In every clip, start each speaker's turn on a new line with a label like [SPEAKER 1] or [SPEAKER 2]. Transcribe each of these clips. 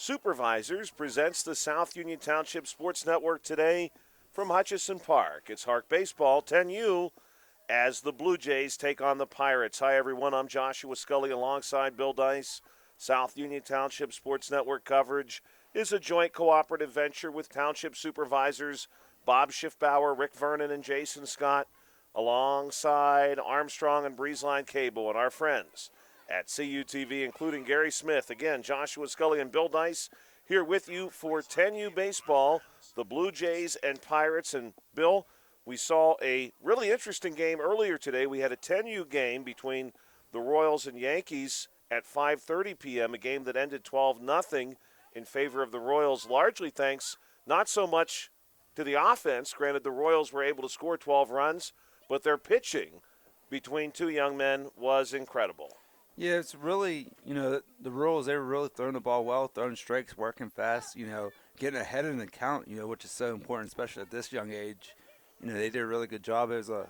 [SPEAKER 1] Supervisors presents the South Union Township Sports Network today from Hutchison Park. It's HARC Baseball 10U as the Blue Jays take on the Pirates. Hi, everyone. I'm Joshua Scully alongside Bill Dice. South Union Township Sports Network coverage is a joint cooperative venture with Township Supervisors Bob Schiffbauer, Rick Vernon, and Jason Scott, alongside Armstrong and Breezeline Cable and our friends at CUTV, including Gary Smith. Again, Joshua Scully and Bill Dice here with you for 10U baseball, the Blue Jays and Pirates. And Bill, we saw a really interesting game earlier today. We had a 10U game between the Royals and Yankees at 5:30 p.m., a game that ended 12-0 in favor of the Royals, largely thanks not so much to the offense. Granted, the Royals were able to score 12 runs, but their pitching between two young men was incredible.
[SPEAKER 2] Yeah, it's really, the Royals, they were really throwing the ball well, throwing strikes, working fast, getting ahead in the count, which is so important, especially at this young age. They did a really good job. It was a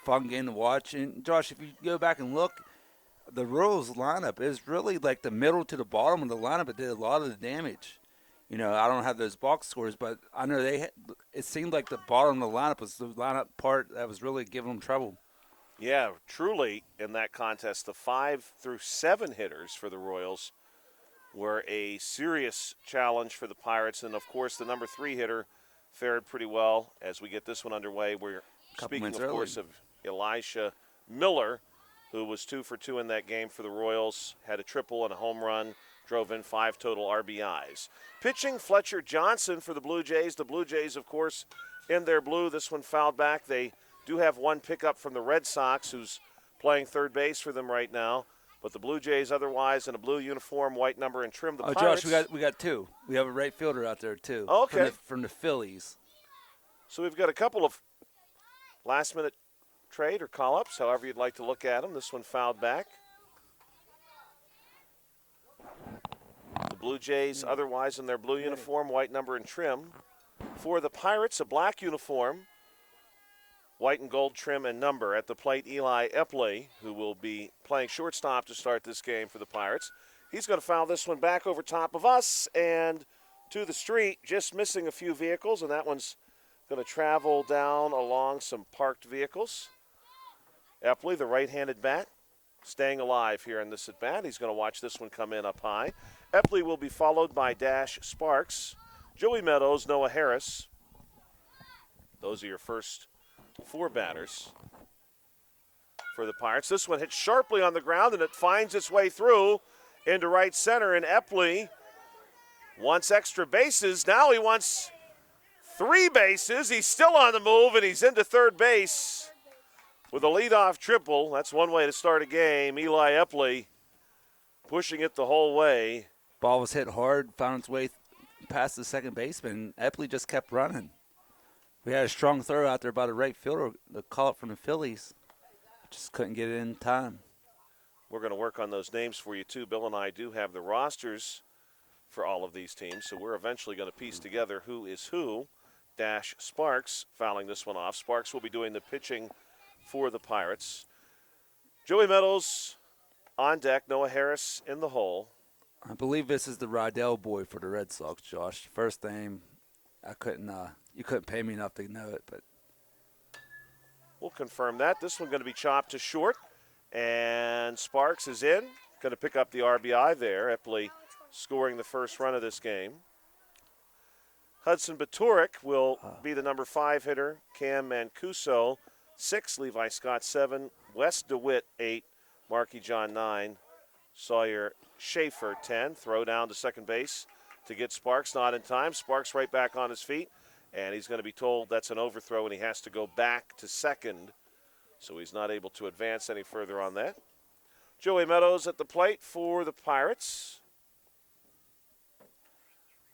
[SPEAKER 2] fun game to watch. And, Josh, if you go back and look, the Royals lineup is really like the middle to the bottom of the lineup. It did a lot of the damage. I don't have those box scores, but I know it seemed like the bottom of the lineup was the lineup part that was really giving them trouble.
[SPEAKER 1] Yeah, truly, in that contest, the 5 through 7 hitters for the Royals were a serious challenge for the Pirates. And, of course, the number 3 hitter fared pretty well as we get this one underway. We're speaking, of course, of Elisha Miller, who was 2 for 2 in that game for the Royals, had a triple and a home run, drove in 5 total RBIs. Pitching, Fletcher Johnson for the Blue Jays. The Blue Jays, of course, in their blue. This one fouled back. They do have one pickup from the Red Sox, who's playing third base for them right now. But the Blue Jays otherwise in a blue uniform, white number, and trim. The Pirates.
[SPEAKER 2] Josh, we got 2. We have a right fielder out there, too.
[SPEAKER 1] Okay.
[SPEAKER 2] From the Phillies.
[SPEAKER 1] So we've got a couple of last-minute trade or call-ups, however you'd like to look at them. This one fouled back. The Blue Jays otherwise in their blue uniform, white number, and trim. For the Pirates, a black uniform, white and gold trim and number. At the plate, Eli Epley, who will be playing shortstop to start this game for the Pirates. He's going to foul this one back over top of us and to the street, just missing a few vehicles, and that one's going to travel down along some parked vehicles. Epley, the right-handed bat, staying alive here in this at-bat. He's going to watch this one come in up high. Epley will be followed by Dash Sparks, Joey Meadows, Noah Harris. Those are your first 4 batters for the Pirates. This one hits sharply on the ground, and it finds its way through into right center, and Epley wants extra bases. Now he wants 3 bases. He's still on the move, and he's into third base with a leadoff triple. That's one way to start a game. Eli Epley pushing it the whole way.
[SPEAKER 2] Ball was hit hard, found its way past the second baseman. Epley just kept running. We had a strong throw out there by the right fielder, the call-up from the Phillies. Just couldn't get it in time.
[SPEAKER 1] We're going to work on those names for you, too. Bill and I do have the rosters for all of these teams, so we're eventually going to piece together who is who. Dash Sparks fouling this one off. Sparks will be doing the pitching for the Pirates. Joey Meadows on deck. Noah Harris in the hole.
[SPEAKER 2] I believe this is the Rydell boy for the Red Sox, Josh. First name, you couldn't pay me enough to know it, but
[SPEAKER 1] we'll confirm that. This one going to be chopped to short, and Sparks is in. Going to pick up the RBI there. Epley scoring the first run of this game. Hudson Baturik will be the number 5 hitter. Cam Mancuso, 6. Levi Scott, 7. Wes DeWitt, 8. Marky John, 9. Sawyer Schaefer, 10. Throw down to second base to get Sparks, not in time. Sparks right back on his feet, and he's going to be told that's an overthrow, and he has to go back to second, so he's not able to advance any further on that. Joey Meadows at the plate for the Pirates.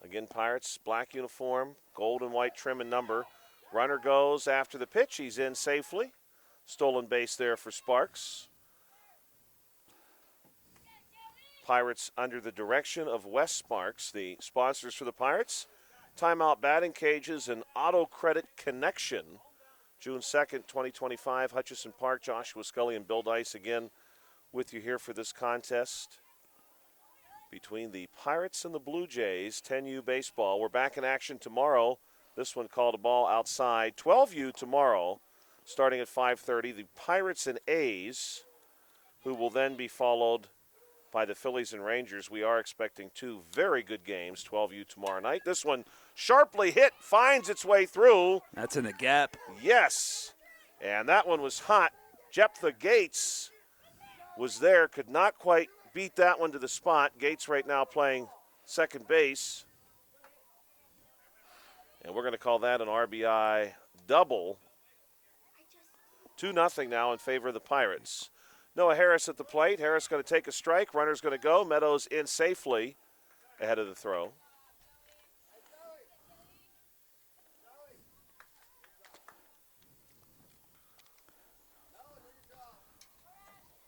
[SPEAKER 1] Again, Pirates, black uniform, gold and white trim and number. Runner goes after the pitch. He's in safely. Stolen base there for Sparks. Pirates under the direction of Wes Sparks. The sponsors for the Pirates, Timeout Batting Cages and Auto Credit Connection. June 2nd, 2025, Hutchison Park. Joshua Scully and Bill Dice again with you here for this contest between the Pirates and the Blue Jays, 10U baseball. We're back in action tomorrow. This one called a ball outside. 12U tomorrow, starting at 5:30. The Pirates and A's, who will then be followed by the Phillies and Rangers. We are expecting two very good games, 12U tomorrow night. This one sharply hit, finds its way through.
[SPEAKER 2] That's in the gap.
[SPEAKER 1] Yes, and that one was hot. Jephthah Gates was there, could not quite beat that one to the spot. Gates right now playing second base. And we're going to call that an RBI double. 2-0 now in favor of the Pirates. Noah Harris at the plate. Harris going to take a strike. Runner's going to go. Meadows in safely ahead of the throw.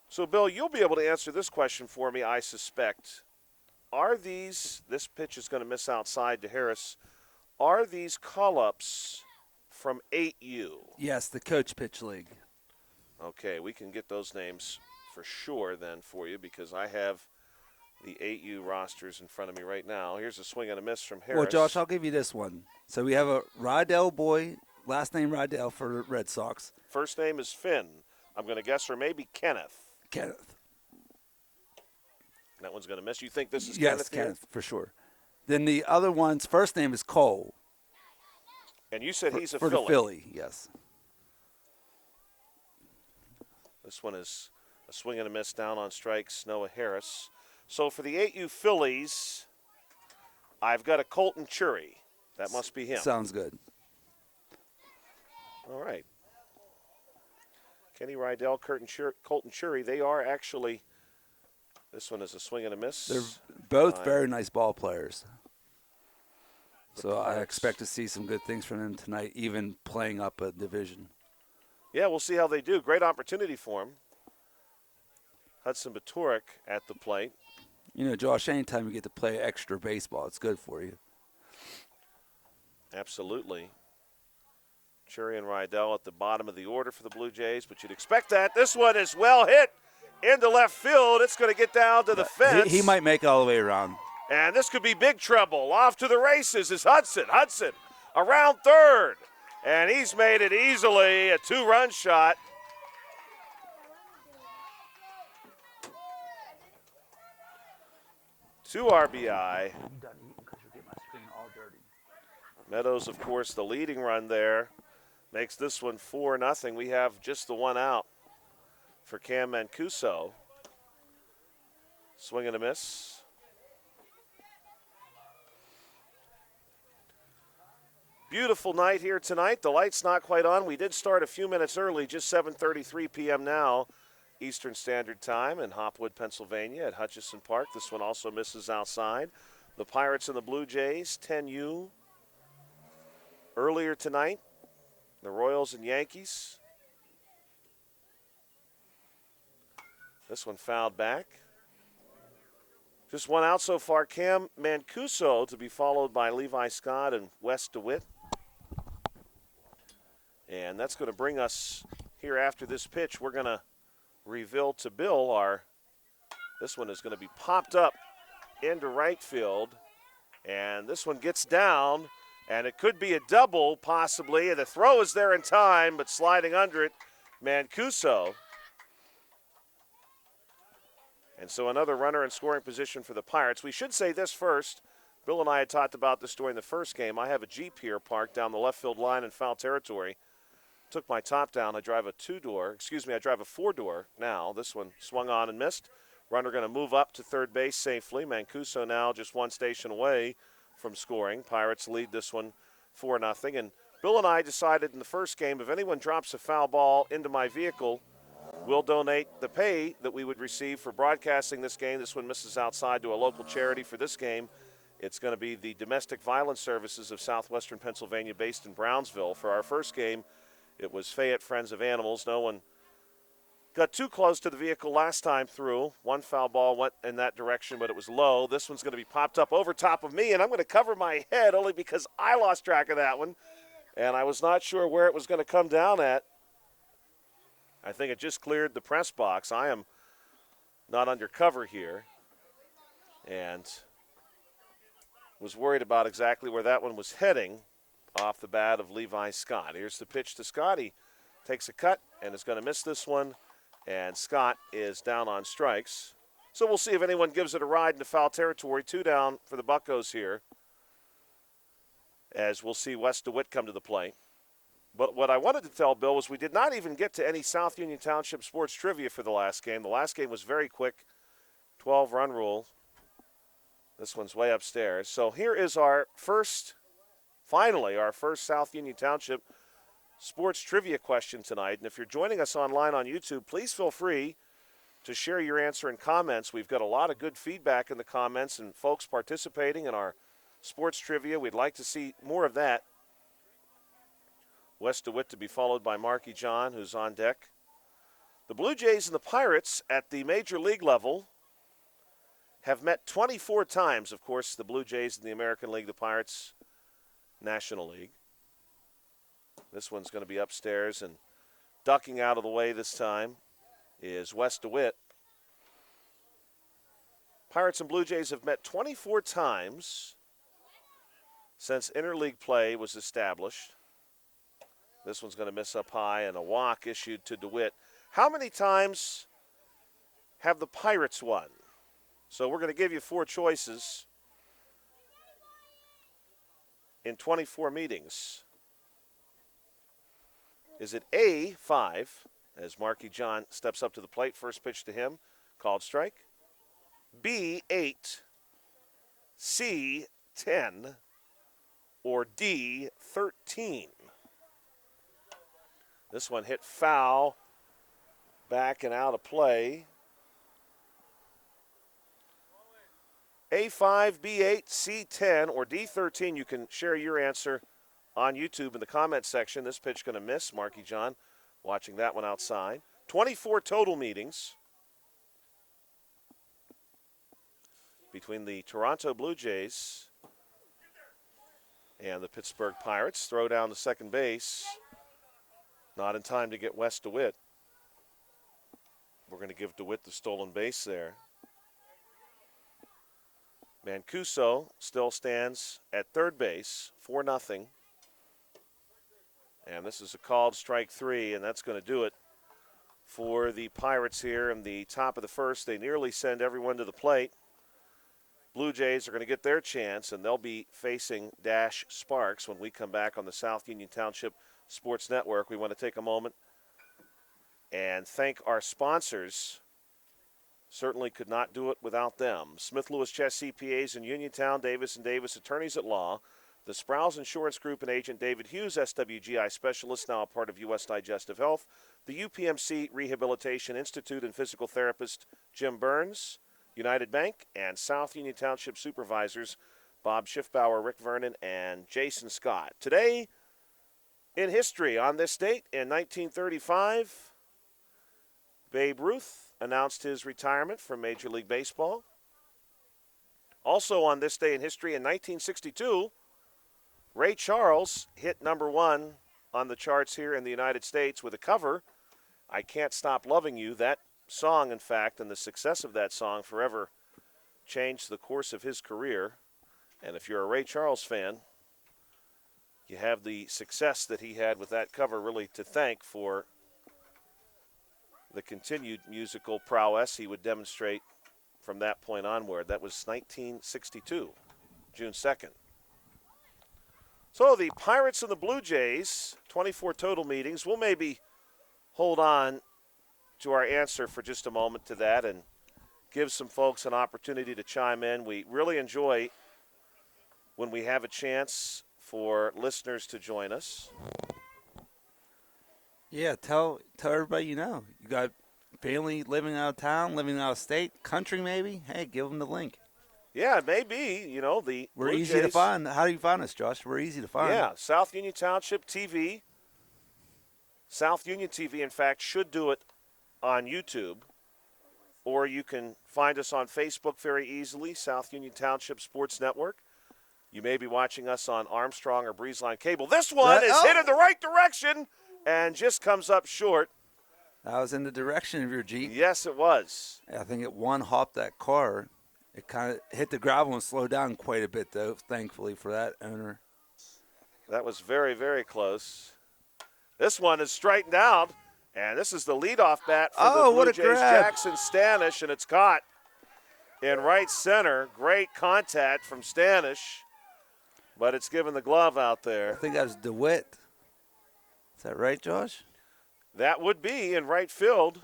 [SPEAKER 1] So, Bill, you'll be able to answer this question for me, I suspect. Are these, this pitch is going to miss outside to Harris, are these call-ups from 8U?
[SPEAKER 2] Yes, the Coach Pitch League.
[SPEAKER 1] Okay, we can get those names for sure then for you because I have the 8U rosters in front of me right now. Here's a swing and a miss from Harris.
[SPEAKER 2] Well, Josh, I'll give you this one. So we have a Rydell boy, last name Rydell for the Red Sox.
[SPEAKER 1] First name is Finn, I'm going to guess, or maybe Kenneth.
[SPEAKER 2] Kenneth.
[SPEAKER 1] That one's going to miss. You think this is
[SPEAKER 2] Yes,
[SPEAKER 1] Kenneth? Here?
[SPEAKER 2] Kenneth, for sure. Then the other one's first name is Cole.
[SPEAKER 1] And you said he's a
[SPEAKER 2] for
[SPEAKER 1] Philly.
[SPEAKER 2] the Philly, yes.
[SPEAKER 1] This one is a swing and a miss down on strikes, Noah Harris. So for the 8U Phillies, I've got a Colton Chury. That must be him.
[SPEAKER 2] Sounds good.
[SPEAKER 1] All right. Kenny Rydell, Colton Chury, they are actually, this one is a swing and a miss.
[SPEAKER 2] They're both very nice ball players. So I
[SPEAKER 1] Pirates.
[SPEAKER 2] expect to see some good things from them tonight, even playing up a division.
[SPEAKER 1] Yeah, we'll see how they do. Great opportunity for him. Hudson Baturik at the plate.
[SPEAKER 2] You know, Josh, anytime you get to play extra baseball, it's good for you.
[SPEAKER 1] Absolutely. Chury and Rydell at the bottom of the order for the Blue Jays, but you'd expect that. This one is well hit into left field. It's going to get down to the fence.
[SPEAKER 2] He might make it all the way around.
[SPEAKER 1] And this could be big trouble. Off to the races is Hudson. Hudson around third. And he's made it easily, a two-run shot. Two RBI. Meadows, of course, the leading run there. Makes this one 4-0. We have just the one out for Cam Mancuso. Swing and a miss. Beautiful night here tonight. The light's not quite on. We did start a few minutes early, just 7:33 p.m. now, Eastern Standard Time in Hopwood, Pennsylvania at Hutchison Park. This one also misses outside. The Pirates and the Blue Jays, 10U. Earlier tonight, the Royals and Yankees. This one fouled back. Just one out so far. Cam Mancuso to be followed by Levi Scott and Wes DeWitt. And that's going to bring us here after this pitch. We're going to reveal to Bill this one is going to be popped up into right field. And this one gets down, and it could be a double possibly. The throw is there in time, but sliding under it, Mancuso. And so another runner in scoring position for the Pirates. We should say this first. Bill and I had talked about this during the first game. I have a Jeep here parked down the left field line in foul territory. Took my top down. I drive a four-door now. This one swung on and missed. Runner going to move up to third base safely. Mancuso now just one station away from scoring. Pirates lead this one 4-0. And Bill and I decided in the first game, if anyone drops a foul ball into my vehicle, we'll donate the pay that we would receive for broadcasting this game. This one misses outside to a local charity for this game. It's going to be the Domestic Violence Services of Southwestern Pennsylvania based in Brownsville. For our first game, it was Fayette Friends of Animals. No one got too close to the vehicle last time through. One foul ball went in that direction, but it was low. This one's going to be popped up over top of me, and I'm going to cover my head only because I lost track of that one, and I was not sure where it was going to come down at. I think it just cleared the press box. I am not under cover here. and was worried about exactly where that one was heading off the bat of Levi Scott. Here's the pitch to Scott. He takes a cut and is going to miss this one, and Scott is down on strikes. So we'll see if anyone gives it a ride into foul territory. 2 down for the Buccos here, as we'll see Wes DeWitt come to the plate. But what I wanted to tell Bill was we did not even get to any South Union Township sports trivia for the last game. The last game was very quick, 12-run rule. This one's way upstairs. So here is our first South Union Township sports trivia question tonight. And if you're joining us online on YouTube, please feel free to share your answer in comments. We've got a lot of good feedback in the comments and folks participating in our sports trivia. We'd like to see more of that. Wes DeWitt to be followed by Marky John, who's on deck. The Blue Jays and the Pirates at the major league level have met 24 times. Of course, the Blue Jays in the American League, the Pirates National League. This one's going to be upstairs, and ducking out of the way this time is Wes DeWitt. Pirates and Blue Jays have met 24 times since interleague play was established. This one's going to miss up high, and a walk issued to DeWitt. How many times have the Pirates won? So we're going to give you 4 choices in 24 meetings. Is it A, 5, as Marky John steps up to the plate, first pitch to him, called strike. B, 8, C, 10, or D, 13? This one hit foul, back and out of play. A5, B8, C10, or D13. You can share your answer on YouTube in the comment section. This pitch going to miss. Marky John watching that one outside. 24 total meetings between the Toronto Blue Jays and the Pittsburgh Pirates. Throw down to second base. Not in time to get Wes DeWitt. We're going to give DeWitt the stolen base there. Mancuso still stands at third base, 4-0. And this is a called strike 3, and that's going to do it for the Pirates here in the top of the first. They nearly send everyone to the plate. Blue Jays are going to get their chance, and they'll be facing Dash Sparks when we come back on the South Union Township Sports Network. We want to take a moment and thank our sponsors. Certainly could not do it without them. Smith Lewis Chess CPAs in Uniontown, Davis & Davis Attorneys at Law, the Sprouse Insurance Group and agent David Hughes, SWGI Specialist, now a part of U.S. Digestive Health, the UPMC Rehabilitation Institute and physical therapist Jim Burns, United Bank, and South Union Township Supervisors Bob Schiffbauer, Rick Vernon, and Jason Scott. Today in history, on this date in 1935, Babe Ruth announced his retirement from Major League Baseball. Also on this day in history in 1962, Ray Charles hit #1 on the charts here in the United States with a cover, I Can't Stop Loving You. That song, in fact, and the success of that song forever changed the course of his career. And if you're a Ray Charles fan, you have the success that he had with that cover really to thank for the continued musical prowess he would demonstrate from that point onward. That was 1962, June 2nd. So the Pirates and the Blue Jays, 24 total meetings. We'll maybe hold on to our answer for just a moment to that and give some folks an opportunity to chime in. We really enjoy when we have a chance for listeners to join us.
[SPEAKER 2] Yeah, tell everybody you know. You got family living out of town, living out of state, country maybe. Hey, give them the link.
[SPEAKER 1] Yeah, it may be. You know, the
[SPEAKER 2] We're
[SPEAKER 1] Blue
[SPEAKER 2] easy
[SPEAKER 1] Jays,
[SPEAKER 2] to find. How do you find us, Josh? We're easy to find.
[SPEAKER 1] Yeah, South Union Township TV. South Union TV, in fact, should do it on YouTube. Or you can find us on Facebook very easily, South Union Township Sports Network. You may be watching us on Armstrong or Breezeline Cable. This one is hit in the right direction and just comes up short.
[SPEAKER 2] That was in the direction of your Jeep.
[SPEAKER 1] Yes, it was.
[SPEAKER 2] I think it one-hopped that car It kind of hit the gravel and slowed down quite a bit, though, thankfully for that owner.
[SPEAKER 1] That was very, very close. This one is straightened out, and this is the leadoff bat for the
[SPEAKER 2] What
[SPEAKER 1] Blue
[SPEAKER 2] a
[SPEAKER 1] Jays,
[SPEAKER 2] grab.
[SPEAKER 1] Jackson Stanish, and it's caught in right center. Great contact from Stanish, but it's given the glove out
[SPEAKER 2] I
[SPEAKER 1] there.
[SPEAKER 2] think that was DeWitt. Is that right, Josh?
[SPEAKER 1] That would be in right field,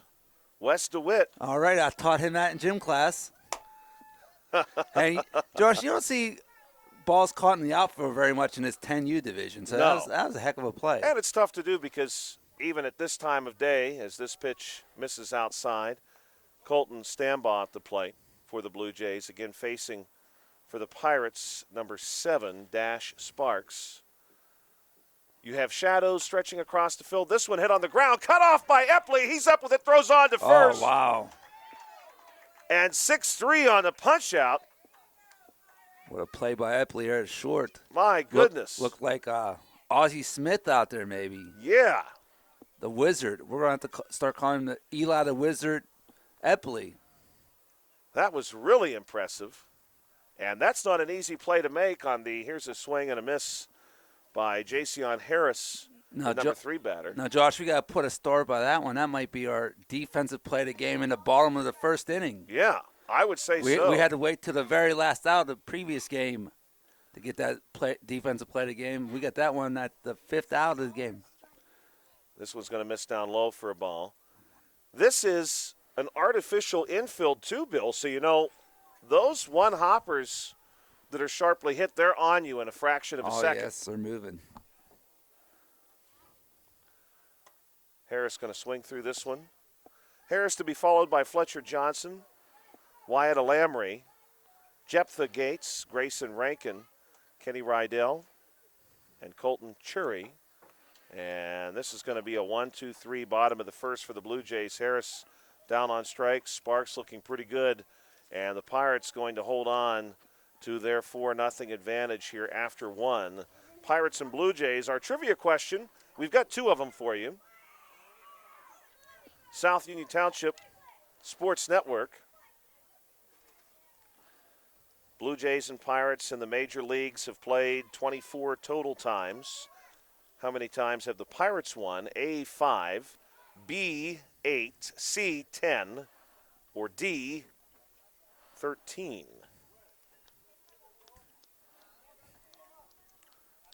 [SPEAKER 1] Wes DeWitt.
[SPEAKER 2] All right, I taught him that in gym class. Hey, Josh, you don't see balls caught in the outfield very much in this 10U division, so
[SPEAKER 1] No.
[SPEAKER 2] that was a heck of a play.
[SPEAKER 1] And it's tough to do because even at this time of day, as this pitch misses outside, Colton Stambaugh at the plate for the Blue Jays, again facing for the Pirates, number 7, Dash Sparks. You have shadows stretching across the field. This one hit on the ground, cut off by Epley. He's up with it, throws on to first.
[SPEAKER 2] Oh, wow.
[SPEAKER 1] And 6-3 on the punch out.
[SPEAKER 2] What a play by Epley here at short.
[SPEAKER 1] My goodness.
[SPEAKER 2] Looked like Ozzie Smith out there maybe.
[SPEAKER 1] Yeah.
[SPEAKER 2] The Wizard. We're going to have to start calling him the Eli the Wizard Epley.
[SPEAKER 1] That was really impressive. And that's not an easy play to make on the, here's a swing and a miss by Jason Harris, the number 3 batter.
[SPEAKER 2] Now, Josh, we got to put a star by that one. That might be our defensive play of the game in the bottom of the first inning.
[SPEAKER 1] Yeah, I would say so.
[SPEAKER 2] We had to wait till the very last out of the previous game to get that defensive play of the game. We got that one at the 5th out of the game.
[SPEAKER 1] This one's going to miss down low for a ball. This is an artificial infield too, Bill. So, you know, those one hoppers that are sharply hit, they're on you in a fraction of a second.
[SPEAKER 2] Oh, yes, they're moving.
[SPEAKER 1] Harris going to swing through this one. Harris to be followed by Fletcher Johnson, Wyatt Alamry, Jephthah Gates, Grayson Rankin, Kenny Rydell, and Colton Chury. And this is going to be a 1-2-3 bottom of the first for the Blue Jays. Harris down on strikes. Sparks looking pretty good. And the Pirates going to hold on to their 4-0 advantage here after one. Pirates and Blue Jays. Our trivia question, we've got 2 of them for you. South Union Township Sports Network. Blue Jays and Pirates in the major leagues have played 24 total times. How many times have the Pirates won? A, 5, B, 8, C, 10, or D, 13?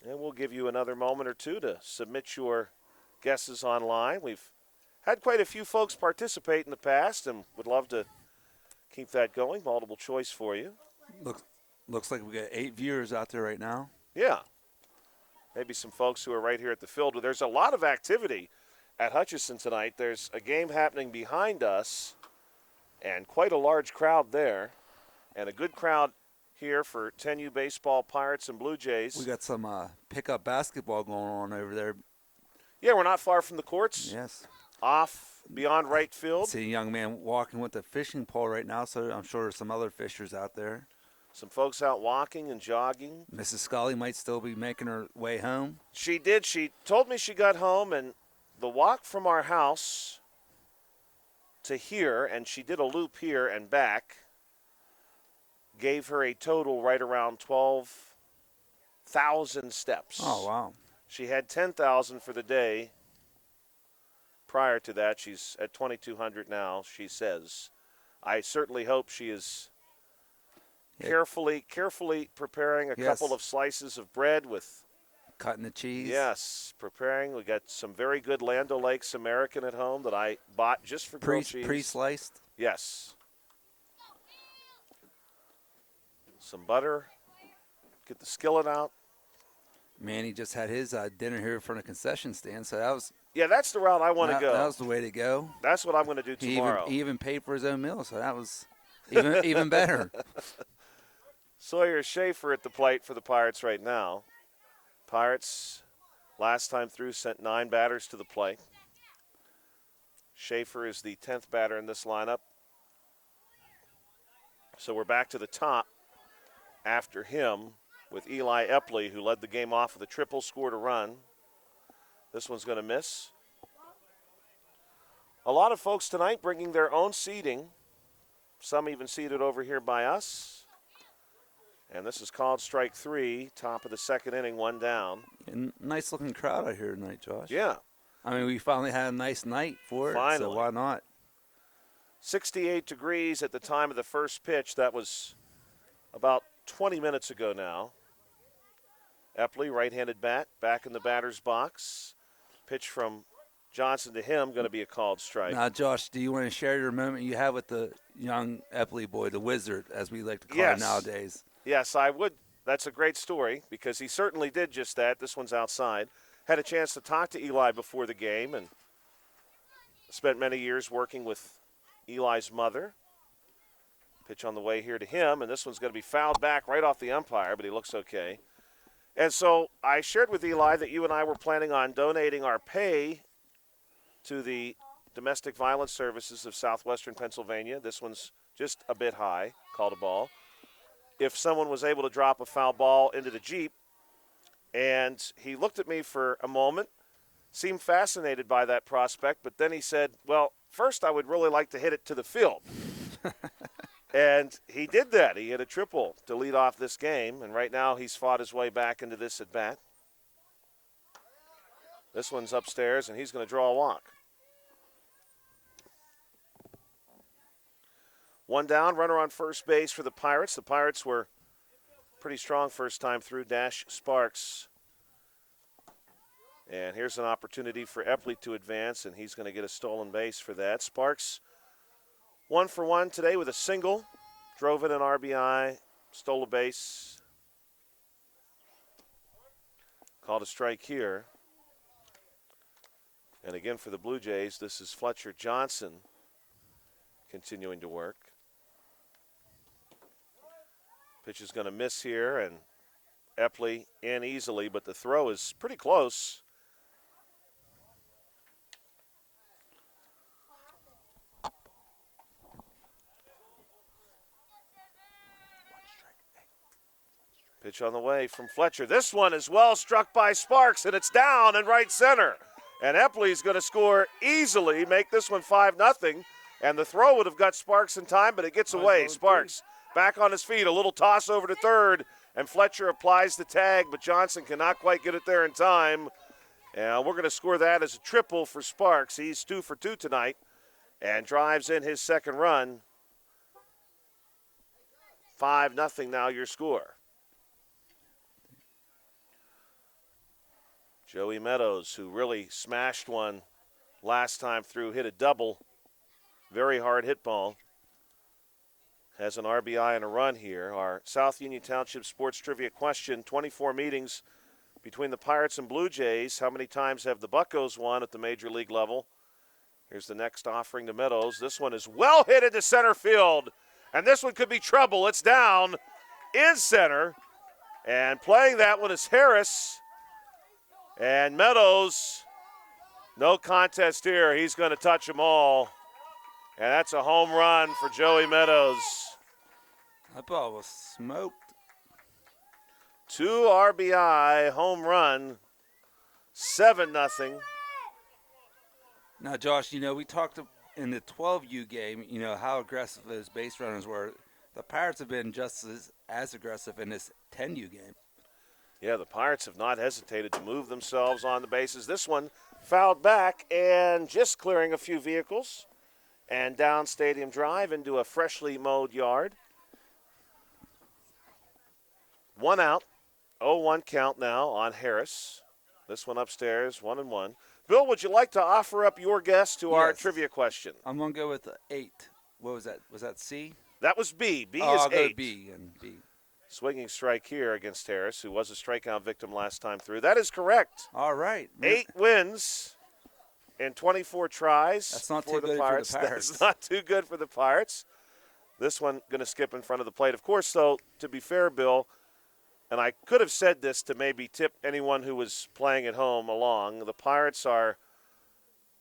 [SPEAKER 1] And we'll give you another moment or two to submit your guesses online. We've had quite a few folks participate in the past and would love to keep that going. Multiple choice for you.
[SPEAKER 2] Looks like we got 8 viewers out there right now.
[SPEAKER 1] Yeah. Maybe some folks who are right here at the field. There's a lot of activity at Hutchison tonight. There's a game happening behind us and quite a large crowd there and a good crowd here for 10U baseball, Pirates and Blue Jays.
[SPEAKER 2] We got some pickup basketball going on over there.
[SPEAKER 1] Yeah, we're not far from the courts.
[SPEAKER 2] Yes.
[SPEAKER 1] Off beyond right field.
[SPEAKER 2] See a young man walking with a fishing pole right now, so I'm sure there's some other fishers out there.
[SPEAKER 1] Some folks out walking and jogging.
[SPEAKER 2] Mrs. Scully might still be making her way home.
[SPEAKER 1] She did. She told me she got home, and the walk from our house to here, and she did a loop here and back, gave her a total right around 12,000 steps.
[SPEAKER 2] Oh, wow.
[SPEAKER 1] She had 10,000 for the day. Prior to that, she's at 2,200 now, she says. I certainly hope she is carefully preparing a couple of slices of bread with
[SPEAKER 2] cutting the cheese.
[SPEAKER 1] Yes, preparing. We got some very good Land O'Lakes American at home that I bought just for grilled cheese.
[SPEAKER 2] Pre-sliced?
[SPEAKER 1] Yes. Some butter. Get the skillet out.
[SPEAKER 2] Manny just had his dinner here from a concession stand, so that was.
[SPEAKER 1] Yeah, that's the route I want to go.
[SPEAKER 2] That was the way to go.
[SPEAKER 1] That's what I'm going to do tomorrow.
[SPEAKER 2] He even paid for his own meal, so that was even better.
[SPEAKER 1] Sawyer Schaefer at the plate for the Pirates right now. Pirates, last time through, sent 9 batters to the plate. Schaefer is the 10th batter in this lineup. So we're back to the top after him with Eli Epley, who led the game off with a triple, scored a run. This one's going to miss. A lot of folks tonight bringing their own seating. Some even seated over here by us. And this is called strike 3, top of the second inning, 1 down.
[SPEAKER 2] And nice looking crowd out here tonight, Josh.
[SPEAKER 1] Yeah,
[SPEAKER 2] I mean, we finally had a nice night for it, so
[SPEAKER 1] Finally.
[SPEAKER 2] why not?
[SPEAKER 1] 68 degrees at the time of the first pitch. That was about 20 minutes ago now. Epley, right-handed bat, back in the batter's box. Pitch from Johnson to him, going to be a called strike.
[SPEAKER 2] Now, Josh, do you want to share your moment you had with the young Epley boy, the wizard, as we like to call him
[SPEAKER 1] Yes.
[SPEAKER 2] nowadays?
[SPEAKER 1] Yes, I would. That's a great story because he certainly did just that. This one's outside. Had a chance to talk to Eli before the game and spent many years working with Eli's mother. Pitch on the way here to him, and this one's going to be fouled back right off the umpire, but he looks okay. And so I shared with Eli that you and I were planning on donating our pay to the Domestic Violence Services of Southwestern Pennsylvania. This one's just a bit high, called a ball. If someone was able to drop a foul ball into the Jeep, and he looked at me for a moment, seemed fascinated by that prospect, but then he said, well, first I would really like to hit it to the field. And he did that. He hit a triple to lead off this game, and right now he's fought his way back into this at-bat. This one's upstairs, and he's going to draw a walk. 1 down, runner on first base for the Pirates. The Pirates were pretty strong first time through. Dash Sparks. And here's an opportunity for Epley to advance, and he's going to get a stolen base for that. Sparks 1 for 1 today with a single. Drove in an RBI, stole a base. Called a strike here. And again for the Blue Jays, this is Fletcher Johnson continuing to work. Pitch is going to miss here, and Epley in easily, but the throw is pretty close. Pitch on the way from Fletcher. This one is well struck by Sparks, and it's down in right center. And Epley's going to score easily, make this one 5-0. And the throw would have got Sparks in time, but it gets away. Sparks back on his feet, a little toss over to third, and Fletcher applies the tag, but Johnson cannot quite get it there in time. And we're going to score that as a triple for Sparks. He's 2 for 2 tonight and drives in his second run. 5-0 now your score. Joey Meadows, who really smashed one last time through, hit a double. Very hard hit ball. Has an RBI and a run here. Our South Union Township Sports Trivia question, 24 meetings between the Pirates and Blue Jays. How many times have the Buccos won at the major league level? Here's the next offering to Meadows. This one is well hit into center field. And this one could be trouble. It's down in center. And playing that one is Harris. And Meadows, no contest here. He's going to touch them all. And that's a home run for Joey Meadows.
[SPEAKER 2] That ball was smoked.
[SPEAKER 1] 2 RBI home run, 7-0.
[SPEAKER 2] Now, Josh, we talked in the 12U game, how aggressive those base runners were. The Pirates have been just as aggressive in this 10U game.
[SPEAKER 1] Yeah, the Pirates have not hesitated to move themselves on the bases. This one fouled back and just clearing a few vehicles and down Stadium Drive into a freshly mowed yard. 1 out, 0-1 count now on Harris. This one upstairs, 1-1. Bill, would you like to offer up your guess to our
[SPEAKER 2] Yes.
[SPEAKER 1] trivia question?
[SPEAKER 2] I'm going to go with 8. What was that? Was that C?
[SPEAKER 1] That was B. B is
[SPEAKER 2] I'll
[SPEAKER 1] 8.
[SPEAKER 2] go B and B.
[SPEAKER 1] Swinging strike here against Harris, who was a strikeout victim last time through. That is correct.
[SPEAKER 2] All right.
[SPEAKER 1] 8 wins in 24 tries.
[SPEAKER 2] That's not
[SPEAKER 1] for
[SPEAKER 2] too
[SPEAKER 1] the
[SPEAKER 2] good
[SPEAKER 1] Pirates.
[SPEAKER 2] for the Pirates.
[SPEAKER 1] That's not too good for the Pirates. This one going to skip in front of the plate. Of course, though, to be fair, Bill, and I could have said this to maybe tip anyone who was playing at home along, the Pirates are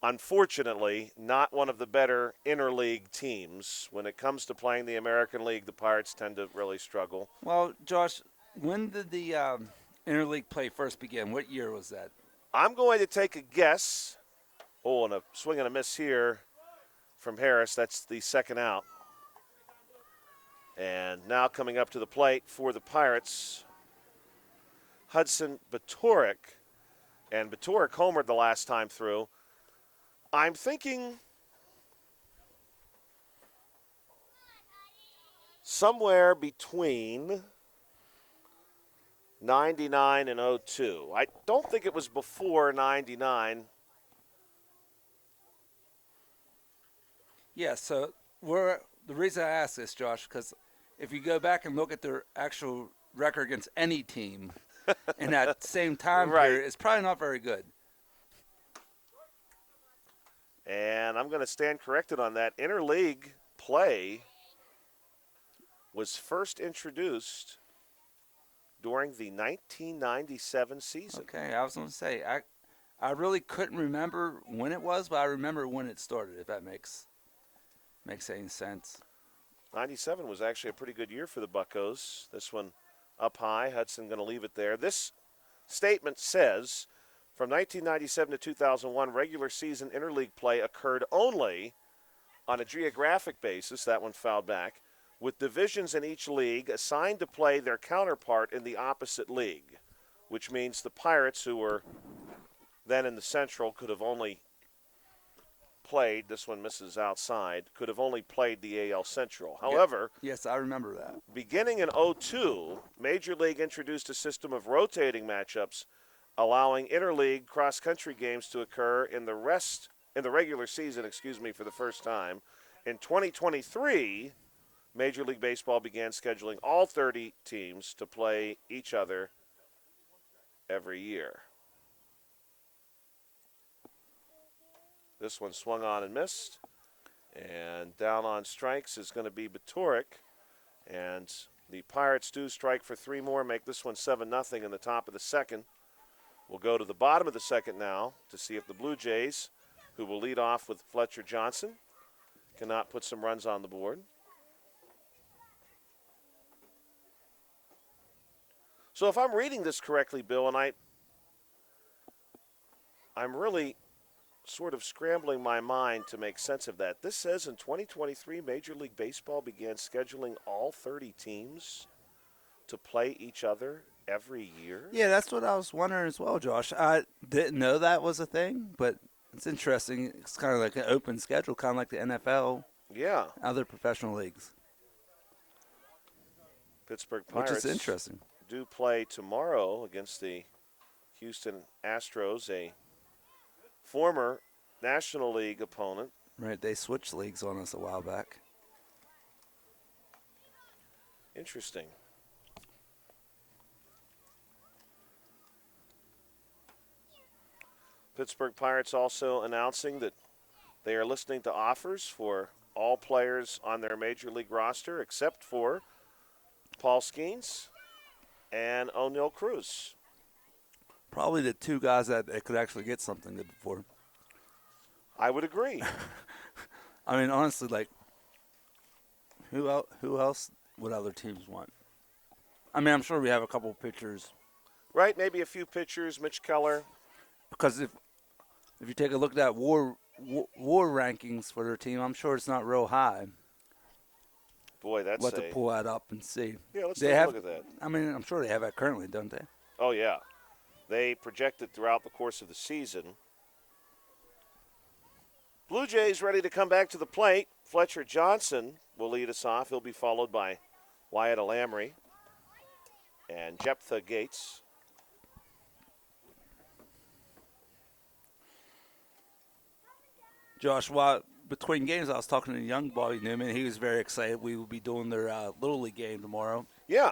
[SPEAKER 1] unfortunately not one of the better interleague teams. When it comes to playing the American League, the Pirates tend to really struggle.
[SPEAKER 2] Well, Josh, when did the interleague play first begin? What year was that?
[SPEAKER 1] I'm going to take a guess. Oh, and a swing and a miss here from Harris. That's the second out. And now coming up to the plate for the Pirates, Hudson Batorik. And Batorik homered the last time through. I'm thinking somewhere between 99 and 02. I don't think it was before 99.
[SPEAKER 2] Yeah, so the reason I ask this, Josh, because if you go back and look at their actual record against any team in that same time
[SPEAKER 1] Right.
[SPEAKER 2] period, it's probably not very good.
[SPEAKER 1] And I'm going to stand corrected on that. Interleague play was first introduced during the 1997 season.
[SPEAKER 2] Okay, I was going to say, I really couldn't remember when it was, but I remember when it started, if that makes any sense.
[SPEAKER 1] 97 was actually a pretty good year for the Buccos. This one up high. Hudson going to leave it there. This statement says, from 1997 to 2001, regular season interleague play occurred only on a geographic basis. That one fouled back, with divisions in each league assigned to play their counterpart in the opposite league, which means the Pirates, who were then in the Central, could have only played, this one misses outside, could have only played the AL Central. However,
[SPEAKER 2] yes, I remember that.
[SPEAKER 1] beginning in 02, Major League introduced a system of rotating matchups, allowing interleague cross-country games to occur in the regular season, for the first time. In 2023, Major League Baseball began scheduling all 30 teams to play each other every year. This one swung on and missed. And down on strikes is going to be Batorik. And the Pirates do strike for 3 more, make this one 7-0 in the top of the second. We'll go to the bottom of the second now to see if the Blue Jays, who will lead off with Fletcher Johnson, cannot put some runs on the board. So if I'm reading this correctly, Bill, and I'm really sort of scrambling my mind to make sense of that. This says in 2023, Major League Baseball began scheduling all 30 teams to play each other every year?
[SPEAKER 2] Yeah, that's what I was wondering as well, Josh. I didn't know that was a thing, but it's interesting. It's kind of like an open schedule, kind of like the NFL,
[SPEAKER 1] Yeah.
[SPEAKER 2] other professional leagues.
[SPEAKER 1] Pittsburgh Pirates,
[SPEAKER 2] which is interesting,
[SPEAKER 1] do play tomorrow against the Houston Astros, a former National League opponent.
[SPEAKER 2] Right, they switched leagues on us a while back.
[SPEAKER 1] Interesting. Pittsburgh Pirates also announcing that they are listening to offers for all players on their Major League roster except for Paul Skeens and O'Neill Cruz.
[SPEAKER 2] Probably the 2 guys that they could actually get something good for.
[SPEAKER 1] I would agree.
[SPEAKER 2] I mean, honestly, like, who else would other teams want? I mean, I'm sure we have a couple of pitchers.
[SPEAKER 1] Right, maybe a few pitchers, Mitch Keller.
[SPEAKER 2] Because if you take a look at that WAR rankings for their team, I'm sure it's not real high.
[SPEAKER 1] Boy, that's
[SPEAKER 2] to pull that up and see.
[SPEAKER 1] Yeah, let's take a look at that.
[SPEAKER 2] I mean, I'm sure they have that currently, don't they?
[SPEAKER 1] Oh, yeah. They projected throughout the course of the season. Blue Jays ready to come back to the plate. Fletcher Johnson will lead us off. He'll be followed by Wyatt Alamry and Jephthah Gates.
[SPEAKER 2] Josh, between games, I was talking to young Bobby Newman. He was very excited. We will be doing their Little League game tomorrow.
[SPEAKER 1] Yeah.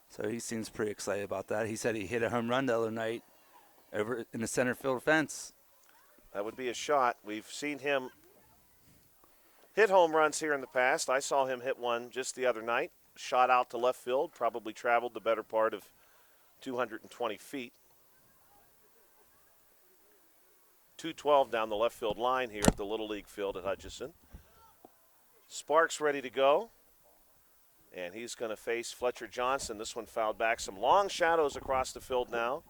[SPEAKER 2] So he seems pretty excited about that. He said he hit a home run the other night over in the center field fence.
[SPEAKER 1] That would be a shot. We've seen him hit home runs here in the past. I saw him hit one just the other night. Shot out to left field, probably traveled the better part of 220 feet. 212 down the left field line here at the Little League field at Hutchison. Sparks ready to go. And he's going to face Fletcher Johnson. This one fouled back. Some long shadows across the field now.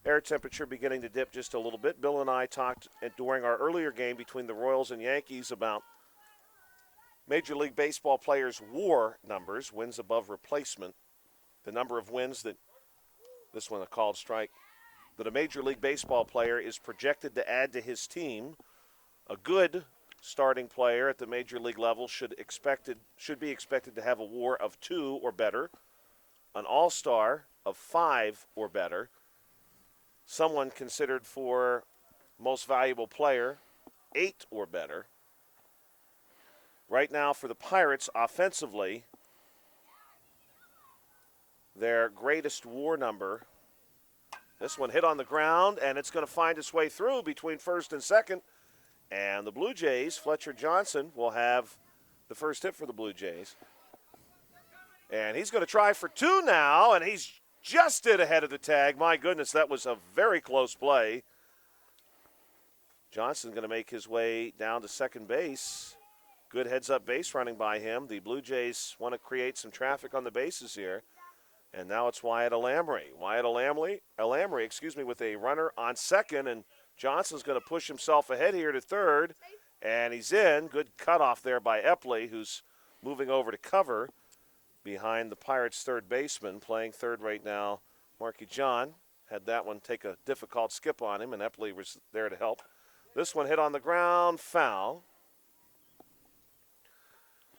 [SPEAKER 1] Air temperature beginning to dip just a little bit. Bill and I talked during our earlier game between the Royals and Yankees about Major League Baseball players' WAR numbers, wins above replacement, the number of wins that, this one a called strike, that a Major League Baseball player is projected to add to his team. A good starting player at the Major League level should be expected to have a WAR of 2 or better, an all-star of 5 or better, someone considered for most valuable player, 8 or better. Right now for the Pirates, offensively, their greatest WAR number, this one hit on the ground, and it's going to find its way through between first and second. And the Blue Jays, Fletcher Johnson, will have the first hit for the Blue Jays. And he's going to try for 2 now, and he's just did ahead of the tag. My goodness, that was a very close play. Johnson going to make his way down to second base. Good heads-up base running by him. The Blue Jays want to create some traffic on the bases here. And now it's Wyatt Alamry. Alamry, with a runner on second, and Johnson's going to push himself ahead here to third, and he's in. Good cutoff there by Epley, who's moving over to cover behind the Pirates' third baseman. Playing third right now, Marky John. Had that one take a difficult skip on him, and Epley was there to help. This one hit on the ground, foul.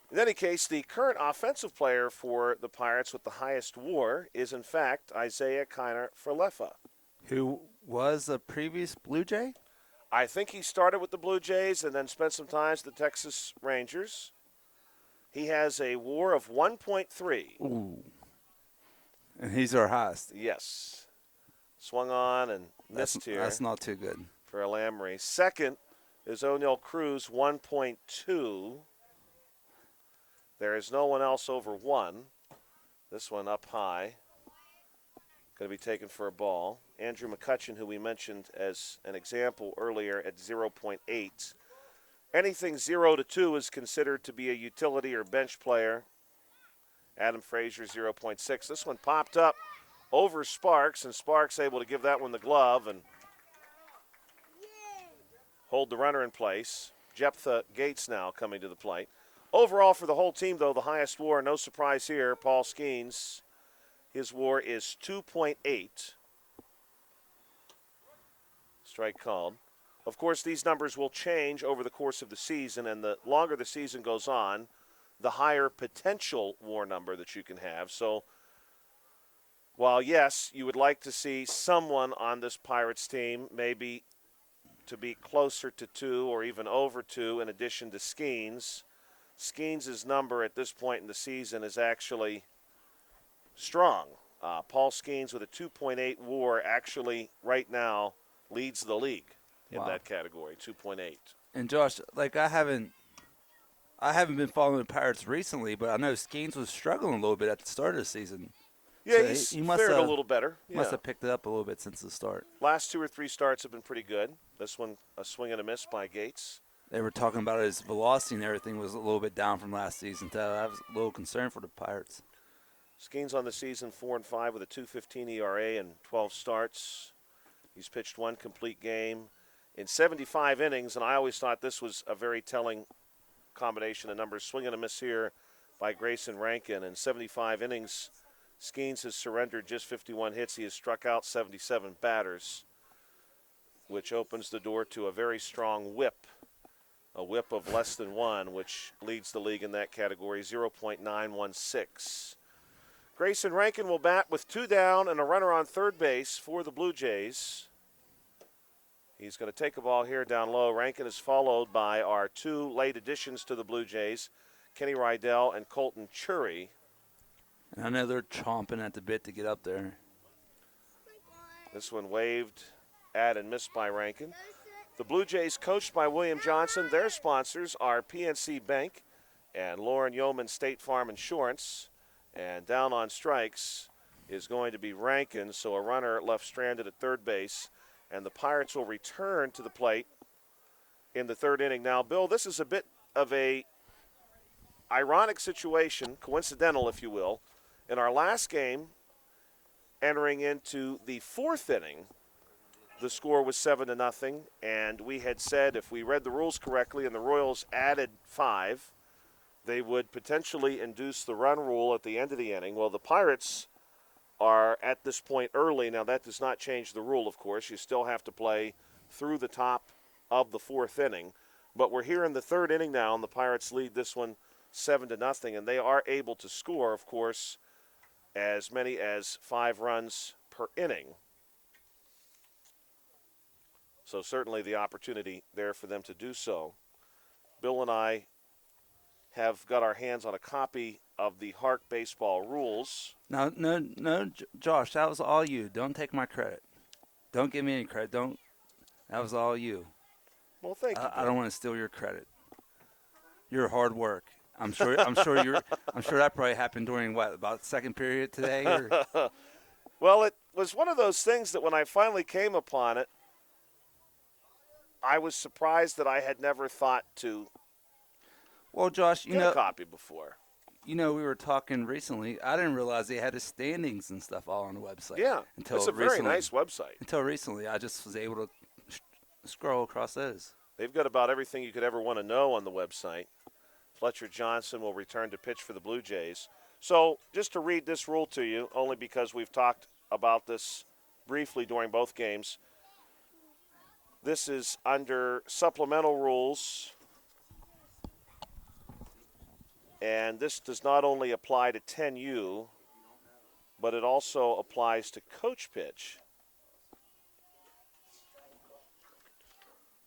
[SPEAKER 1] In any case, the current offensive player for the Pirates with the highest WAR is, in fact, Isaiah Kiner-Falefa.
[SPEAKER 2] Who was a previous Blue Jay?
[SPEAKER 1] I think he started with the Blue Jays and then spent some time with the Texas Rangers. He has a WAR of 1.3.
[SPEAKER 2] Ooh. And he's our highest.
[SPEAKER 1] Yes. Swung on and missed here.
[SPEAKER 2] That's not too good.
[SPEAKER 1] For Alamry. Second is O'Neill Cruz, 1.2. There is no one else over 1. This one up high. Going to be taken for a ball. Andrew McCutcheon, who we mentioned as an example earlier, at 0.8. Anything 0 to 2 is considered to be a utility or bench player. Adam Frazier, 0.6. This one popped up over Sparks, and Sparks able to give that one the glove and hold the runner in place. Jephthah Gates now coming to the plate. Overall for the whole team, though, the highest WAR, no surprise here, Paul Skeens. His WAR is 2.8. Strike called. Of course, these numbers will change over the course of the season, and the longer the season goes on, the higher potential WAR number that you can have. So, while, yes, you would like to see someone on this Pirates team maybe to be closer to 2 or even over 2 in addition to Skeens, Skeens' number at this point in the season is actually strong. Paul Skeens with a 2.8 WAR actually right now leads the league in that category, 2.8.
[SPEAKER 2] And Josh, like I haven't been following the Pirates recently, but I know Skeens was struggling a little bit at the start of the season.
[SPEAKER 1] Yeah,
[SPEAKER 2] so
[SPEAKER 1] he must fared a little better.
[SPEAKER 2] Must have picked it up a little bit since the start.
[SPEAKER 1] Last 2 or 3 starts have been pretty good. This one, a swing and a miss by Gates.
[SPEAKER 2] They were talking about his velocity and everything was a little bit down from last season, so I was a little concerned for the Pirates.
[SPEAKER 1] Skeens on the season 4-5 with a 2.15 ERA and 12 starts. He's pitched 1 complete game in 75 innings, and I always thought this was a very telling combination of numbers. Swing and a miss here by Grayson Rankin. In 75 innings, Skeens has surrendered just 51 hits. He has struck out 77 batters, which opens the door to a very strong whip. A whip of less than 1, which leads the league in that category, 0.916. Grayson Rankin will bat with 2 down and a runner on third base for the Blue Jays. He's going to take a ball here down low. Rankin is followed by our 2 late additions to the Blue Jays, Kenny Rydell and Colton Chury.
[SPEAKER 2] And I know they're chomping at the bit to get up there.
[SPEAKER 1] This one waved at and missed by Rankin. The Blue Jays, coached by William Johnson, their sponsors are PNC Bank and Lauren Yeoman State Farm Insurance. And down on strikes is going to be Rankin, so a runner left stranded at third base. And the Pirates will return to the plate in the third inning. Now, Bill, this is a bit of a ironic situation, coincidental, if you will. In our last game, entering into the fourth inning, the score was 7-0, and we had said if we read the rules correctly and the Royals added 5, they would potentially induce the run rule at the end of the inning. Well, the Pirates are at this point early. Now, that does not change the rule, of course. You still have to play through the top of the fourth inning. But we're here in the third inning now, and the Pirates lead this one 7-0, and they are able to score, of course, as many as 5 runs per inning. So certainly the opportunity there for them to do so. Bill and I have got our hands on a copy of the HARC baseball rules.
[SPEAKER 2] No, Josh, that was all you. Don't take my credit. Don't give me any credit. Don't. That was all you.
[SPEAKER 1] Well, thank you.
[SPEAKER 2] I don't want to steal your credit. Your hard work. I'm sure that probably happened during about second period today. Or?
[SPEAKER 1] Well, it was one of those things that when I finally came upon it, I was surprised that I had never thought to
[SPEAKER 2] Well, Josh,
[SPEAKER 1] get a copy before.
[SPEAKER 2] We were talking recently. I didn't realize they had the standings and stuff all on the website.
[SPEAKER 1] Yeah,
[SPEAKER 2] until
[SPEAKER 1] it's a very nice website.
[SPEAKER 2] Until recently, I just was able to scroll across those.
[SPEAKER 1] They've got about everything you could ever want to know on the website. Fletcher Johnson will return to pitch for the Blue Jays. So just to read this rule to you, only because we've talked about this briefly during both games. This is under supplemental rules, and this does not only apply to 10U, but it also applies to coach pitch.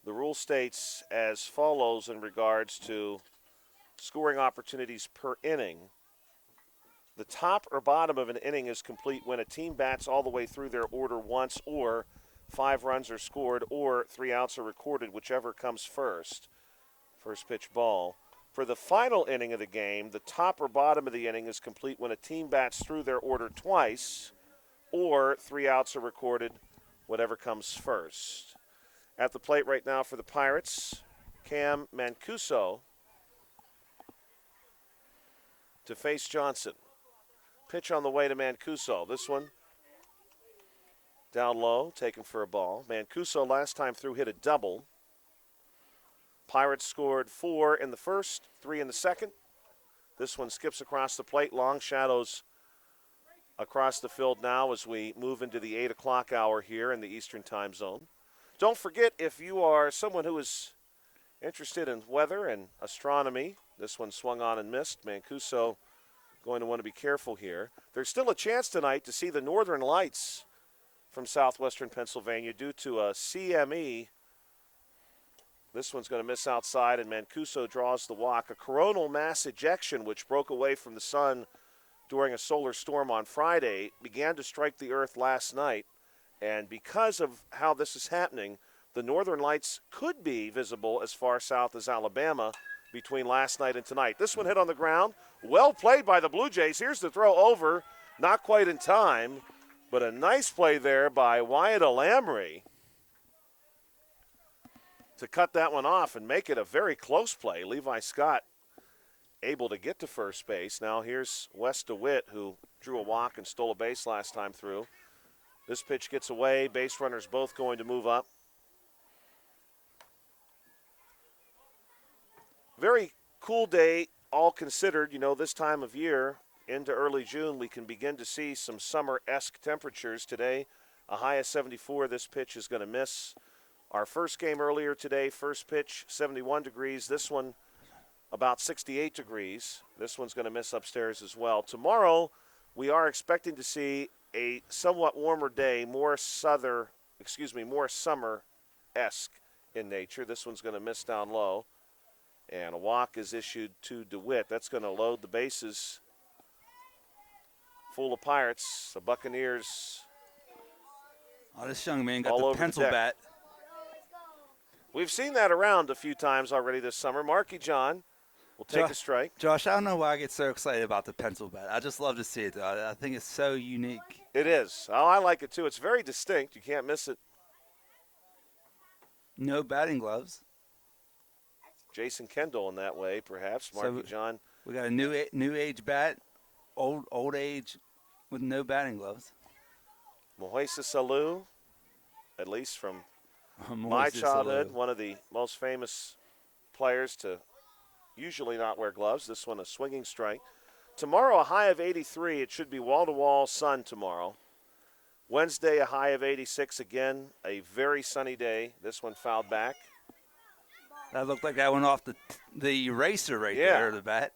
[SPEAKER 1] The rule states as follows in regards to scoring opportunities per inning. The top or bottom of an inning is complete when a team bats all the way through their order once, or 5 runs are scored, or 3 outs are recorded, whichever comes first. First pitch ball. For the final inning of the game, the top or bottom of the inning is complete when a team bats through their order twice, or 3 outs are recorded, whatever comes first. At the plate right now for the Pirates, Cam Mancuso to face Johnson. Pitch on the way to Mancuso. This one down low, taken for a ball. Mancuso last time through hit a double. Pirates scored 4 in the first, 3 in the second. This one skips across the plate. Long shadows across the field now as we move into the 8 o'clock hour here in the Eastern time zone. Don't forget, if you are someone who is interested in weather and astronomy, this one swung on and missed. Mancuso going to want to be careful here. There's still a chance tonight to see the northern lights from southwestern Pennsylvania due to a CME. This one's going to miss outside, and Mancuso draws the walk. A coronal mass ejection, which broke away from the sun during a solar storm on Friday, began to strike the earth last night. And because of how this is happening, the northern lights could be visible as far south as Alabama between last night and tonight. This one hit on the ground. Well played by the Blue Jays. Here's the throw over. Not quite in time, but a nice play there by Wyatt Alamry to cut that one off and make it a very close play. Levi Scott able to get to first base. Now here's Wes DeWitt, who drew a walk and stole a base last time through. This pitch gets away. Base runners both going to move up. Very cool day, all considered. This time of year, into early June, we can begin to see some summer-esque temperatures. Today, a high of 74. This pitch is going to miss. Our first game earlier today, first pitch, 71 degrees. This one, about 68 degrees. This one's going to miss upstairs as well. Tomorrow, we are expecting to see a somewhat warmer day, more summer-esque in nature. This one's going to miss down low. And a walk is issued to DeWitt. That's going to load the bases full of Pirates. The Buccaneers.
[SPEAKER 2] Oh, this young man got
[SPEAKER 1] all
[SPEAKER 2] the pencil
[SPEAKER 1] over the
[SPEAKER 2] bat.
[SPEAKER 1] We've seen that around a few times already this summer. Marky John will take a strike.
[SPEAKER 2] Josh, I don't know why I get so excited about the pencil bat. I just love to see it, though. I think it's so unique.
[SPEAKER 1] It is. Oh, I like it, too. It's very distinct. You can't miss it.
[SPEAKER 2] No batting gloves.
[SPEAKER 1] Jason Kendall in that way, perhaps. Marky John.
[SPEAKER 2] We got a new age bat, old age with no batting gloves.
[SPEAKER 1] Moises Alou, at least from my childhood, one of the most famous players to usually not wear gloves. This one a swinging strike. Tomorrow a high of 83. It should be wall-to-wall sun tomorrow. Wednesday a high of 86 again. A very sunny day. This one fouled back.
[SPEAKER 2] That looked like that went off the eraser right
[SPEAKER 1] Yeah.
[SPEAKER 2] there, the bat.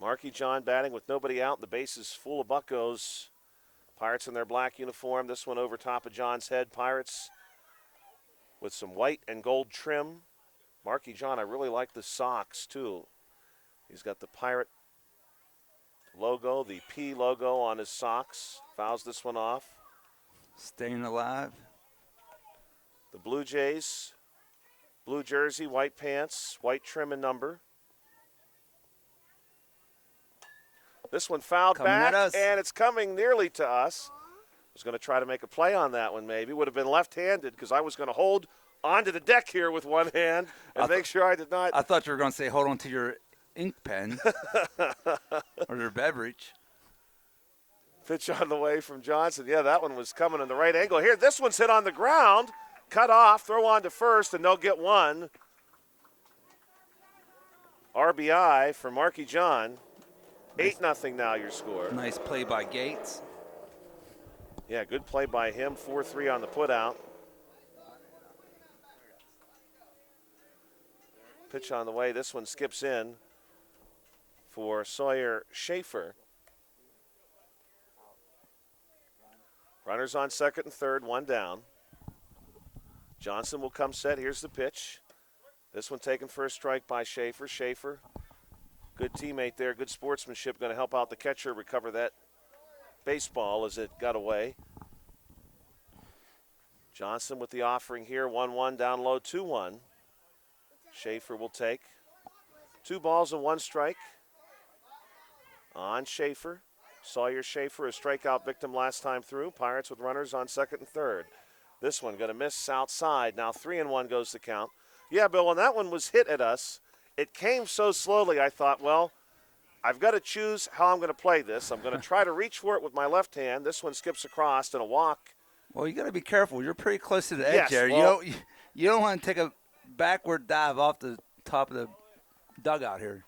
[SPEAKER 1] Marky John batting with nobody out. The base is full of buckos. Pirates in their black uniform. This one over top of John's head. Pirates with some white and gold trim. Marky John, I really like the socks too. He's got the Pirate logo, the P logo on his socks. Fouls this one off.
[SPEAKER 2] Staying alive.
[SPEAKER 1] The Blue Jays, blue jersey, white pants, white trim and number. This one fouled
[SPEAKER 2] Coming
[SPEAKER 1] back,
[SPEAKER 2] at us.
[SPEAKER 1] and it's coming nearly to us. I was going to try to make a play on that one maybe. Would have been left-handed because I was going to hold onto the deck here with one hand and make sure I did not.
[SPEAKER 2] I thought you were going to say hold on to your ink pen or your beverage.
[SPEAKER 1] Pitch on the way from Johnson. Yeah, that one was coming in the right angle. Here, this one's hit on the ground. Cut off, throw on to first, and they'll get one. RBI for Marky John. 8-0 now your score.
[SPEAKER 2] Nice play by Gates.
[SPEAKER 1] Yeah, good play by him. 4-3 on the putout. Pitch on the way. This one skips in for Sawyer Schaefer. Runners on second and third, one down. Johnson will come set. Here's the pitch. This one taken for a strike by Schaefer. Schaefer, good teammate there, good sportsmanship, going to help out the catcher recover that baseball as it got away. Johnson with the offering here, 1-1 down low, 2-1. Schaefer will take 2 balls and 1 strike on Schaefer. Sawyer Schaefer, a strikeout victim last time through. Pirates with runners on second and third. This one going to miss outside. Now 3-1 goes the count. Yeah, Bill, when that one was hit at us, it came so slowly I thought, well, I've got to choose how I'm going to play this. I'm going to try to reach for it with my left hand. This one skips across and a walk.
[SPEAKER 2] Well, you got to be careful. You're pretty close to the edge
[SPEAKER 1] Yes,
[SPEAKER 2] there.
[SPEAKER 1] well,
[SPEAKER 2] You don't want to take a backward dive off the top of the dugout here.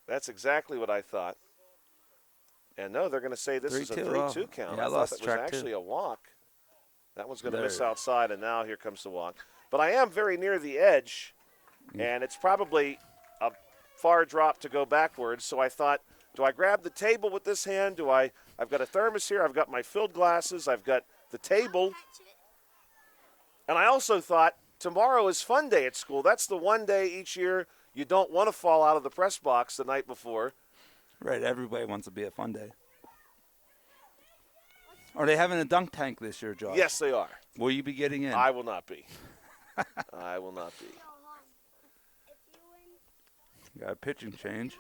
[SPEAKER 1] That's exactly what I thought. And no, they're going to say this is a 3-2 count.
[SPEAKER 2] Yeah,
[SPEAKER 1] I thought it was actually a walk. That one's going to miss outside, and now here comes the walk. But I am very near the edge, and it's probably a far drop to go backwards. So I thought, do I grab the table with this hand? I've got a thermos here. I've got my filled glasses. I've got the table. And I also thought, tomorrow is fun day at school. That's the one day each year you don't want to fall out of the press box the night before.
[SPEAKER 2] Right, everybody wants to be a fun day. Are they having a dunk tank this year, Josh?
[SPEAKER 1] Yes, they are.
[SPEAKER 2] Will you be getting in?
[SPEAKER 1] I will not be. I will not be.
[SPEAKER 2] Got a pitching change.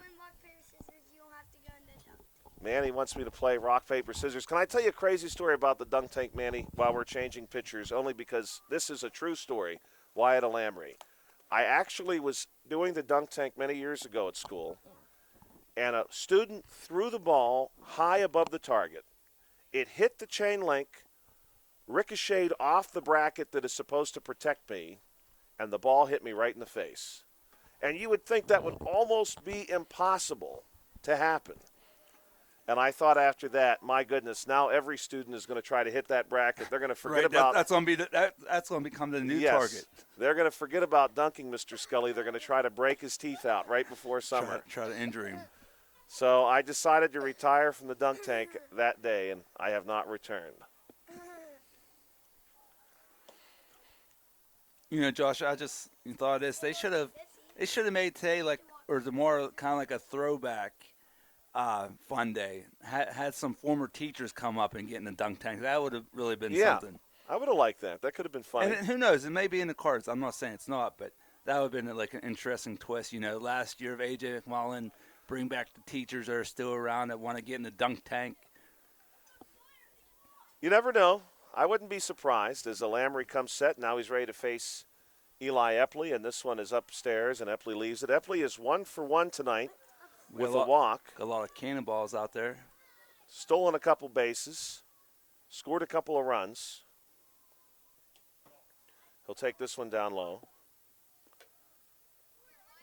[SPEAKER 1] Manny wants me to play rock, paper, scissors. Can I tell you a crazy story about the dunk tank, Manny, while we're changing pitchers? Only because this is a true story. Wyatt Alamry. I actually was doing the dunk tank many years ago at school, and a student threw the ball high above the target. It hit the chain link, ricocheted off the bracket that is supposed to protect me, and the ball hit me right in the face. And you would think that would almost be impossible to happen. And I thought after that, my goodness, now every student is going to try to hit that bracket. They're going to forget about
[SPEAKER 2] that's going to become the new target.
[SPEAKER 1] They're going to forget about dunking Mr. Scully. They're going to try to break his teeth out right before summer.
[SPEAKER 2] Try to injure him.
[SPEAKER 1] So I decided to retire from the dunk tank that day, and I have not returned.
[SPEAKER 2] You know, Josh, I just thought of this. They should have made today more kind of like a throwback fun day. Had some former teachers come up and get in the dunk tank. That would have really been something.
[SPEAKER 1] I would have liked that. That could have been fun.
[SPEAKER 2] And who knows? It may be in the cards. I'm not saying it's not, but that would have been like an interesting twist. You know, last year of A.J. McMullen, bring back the teachers that are still around that want to get in the dunk tank.
[SPEAKER 1] You never know. I wouldn't be surprised as Alamry comes set. Now he's ready to face Eli Epley, and this one is upstairs, and Epley leaves it. Epley is 1 for 1 tonight with a walk.
[SPEAKER 2] A lot of cannonballs out there.
[SPEAKER 1] Stolen a couple bases. Scored a couple of runs. He'll take this one down low.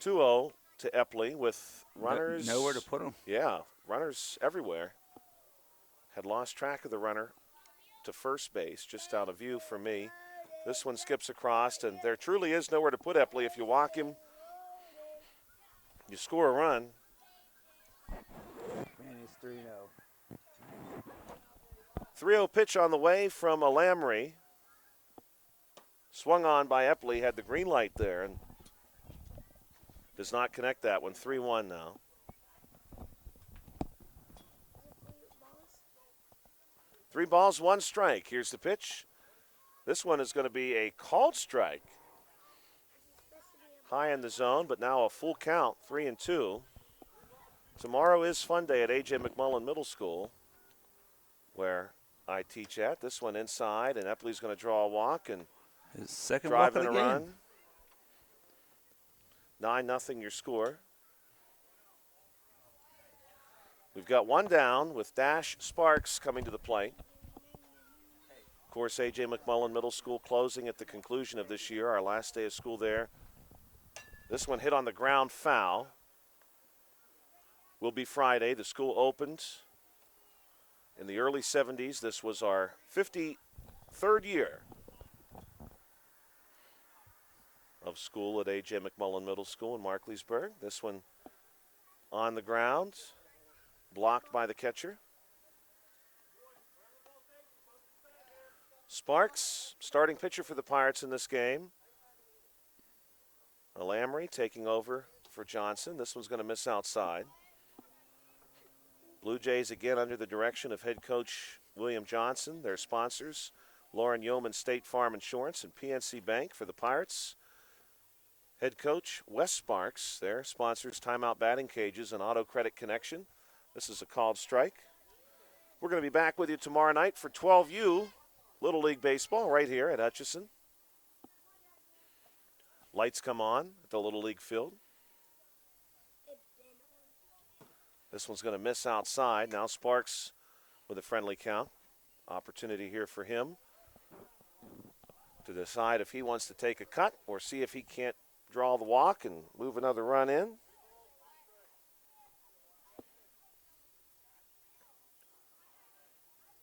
[SPEAKER 1] 2-0 to Epley with runners.
[SPEAKER 2] Nowhere to put them.
[SPEAKER 1] Yeah, runners everywhere. Had lost track of the runner to first base, just out of view for me. This one skips across, and there truly is nowhere to put Epley. If you walk him, you score a run.
[SPEAKER 2] Man, he's 3-0.
[SPEAKER 1] 3-0 pitch on the way from Alamry. Swung on by Epley, had the green light there, and does not connect that one. 3-1 now. Three balls, one strike. Here's the pitch. This one is going to be a called strike. High in the zone, but now a full count, 3-2. Tomorrow is fun day at A.J. McMullen Middle School, where I teach at. This one inside, and Epley's going to draw a walk and
[SPEAKER 2] His second
[SPEAKER 1] drive
[SPEAKER 2] walk
[SPEAKER 1] in
[SPEAKER 2] of
[SPEAKER 1] a
[SPEAKER 2] the
[SPEAKER 1] run.
[SPEAKER 2] game.
[SPEAKER 1] 9-0 your score. We've got one down with Dash Sparks coming to the plate. Of course, A.J. McMullen Middle School closing at the conclusion of this year, our last day of school there. This one hit on the ground foul. Will be Friday. The school opened in the early 70s. This was our 53rd year of school at A.J. McMullen Middle School in Markleysburg. This one on the ground, blocked by the catcher. Sparks, starting pitcher for the Pirates in this game. Alamry taking over for Johnson. This one's going to miss outside. Blue Jays again under the direction of head coach William Johnson. Their sponsors, Lauren Yeoman State Farm Insurance and PNC Bank for the Pirates. Head coach Wes Sparks, their sponsors, Timeout Batting Cages and Auto Credit Connection. This is a called strike. We're going to be back with you tomorrow night for 12U Little League Baseball right here at Hutchison. Lights come on at the Little League field. This one's going to miss outside. Now Sparks with a friendly count. Opportunity here for him to decide if he wants to take a cut or see if he can't draw the walk and move another run in.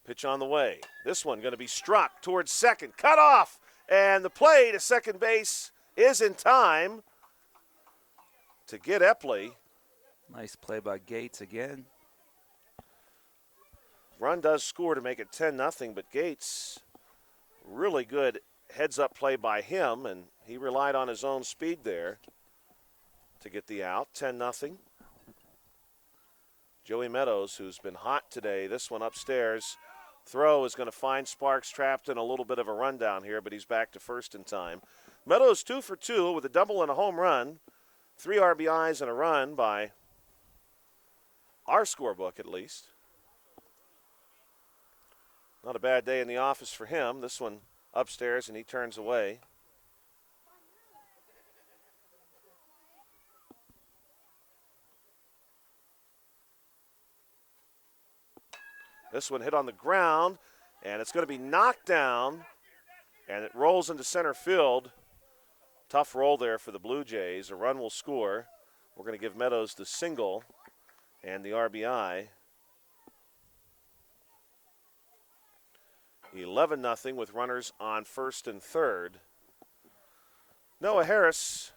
[SPEAKER 1] Pitch on the way. This one going to be struck towards second. Cut off. And the play to second base is in time to get Epley.
[SPEAKER 2] Nice play by Gates again.
[SPEAKER 1] Run does score to make it 10-0, but Gates, really good heads-up play by him, and he relied on his own speed there to get the out. 10-0. Joey Meadows, who's been hot today, this one upstairs. Throw is going to find Sparks trapped in a little bit of a rundown here, but he's back to first in time. Meadows 2 for 2 with a double and a home run. 3 RBIs and a run by our scorebook, at least. Not a bad day in the office for him. This one upstairs, and he turns away. This one hit on the ground, and it's going to be knocked down, and it rolls into center field. Tough roll there for the Blue Jays. A run will score. We're going to give Meadows the single and the RBI. 11-0 with runners on first and third. Noah Harris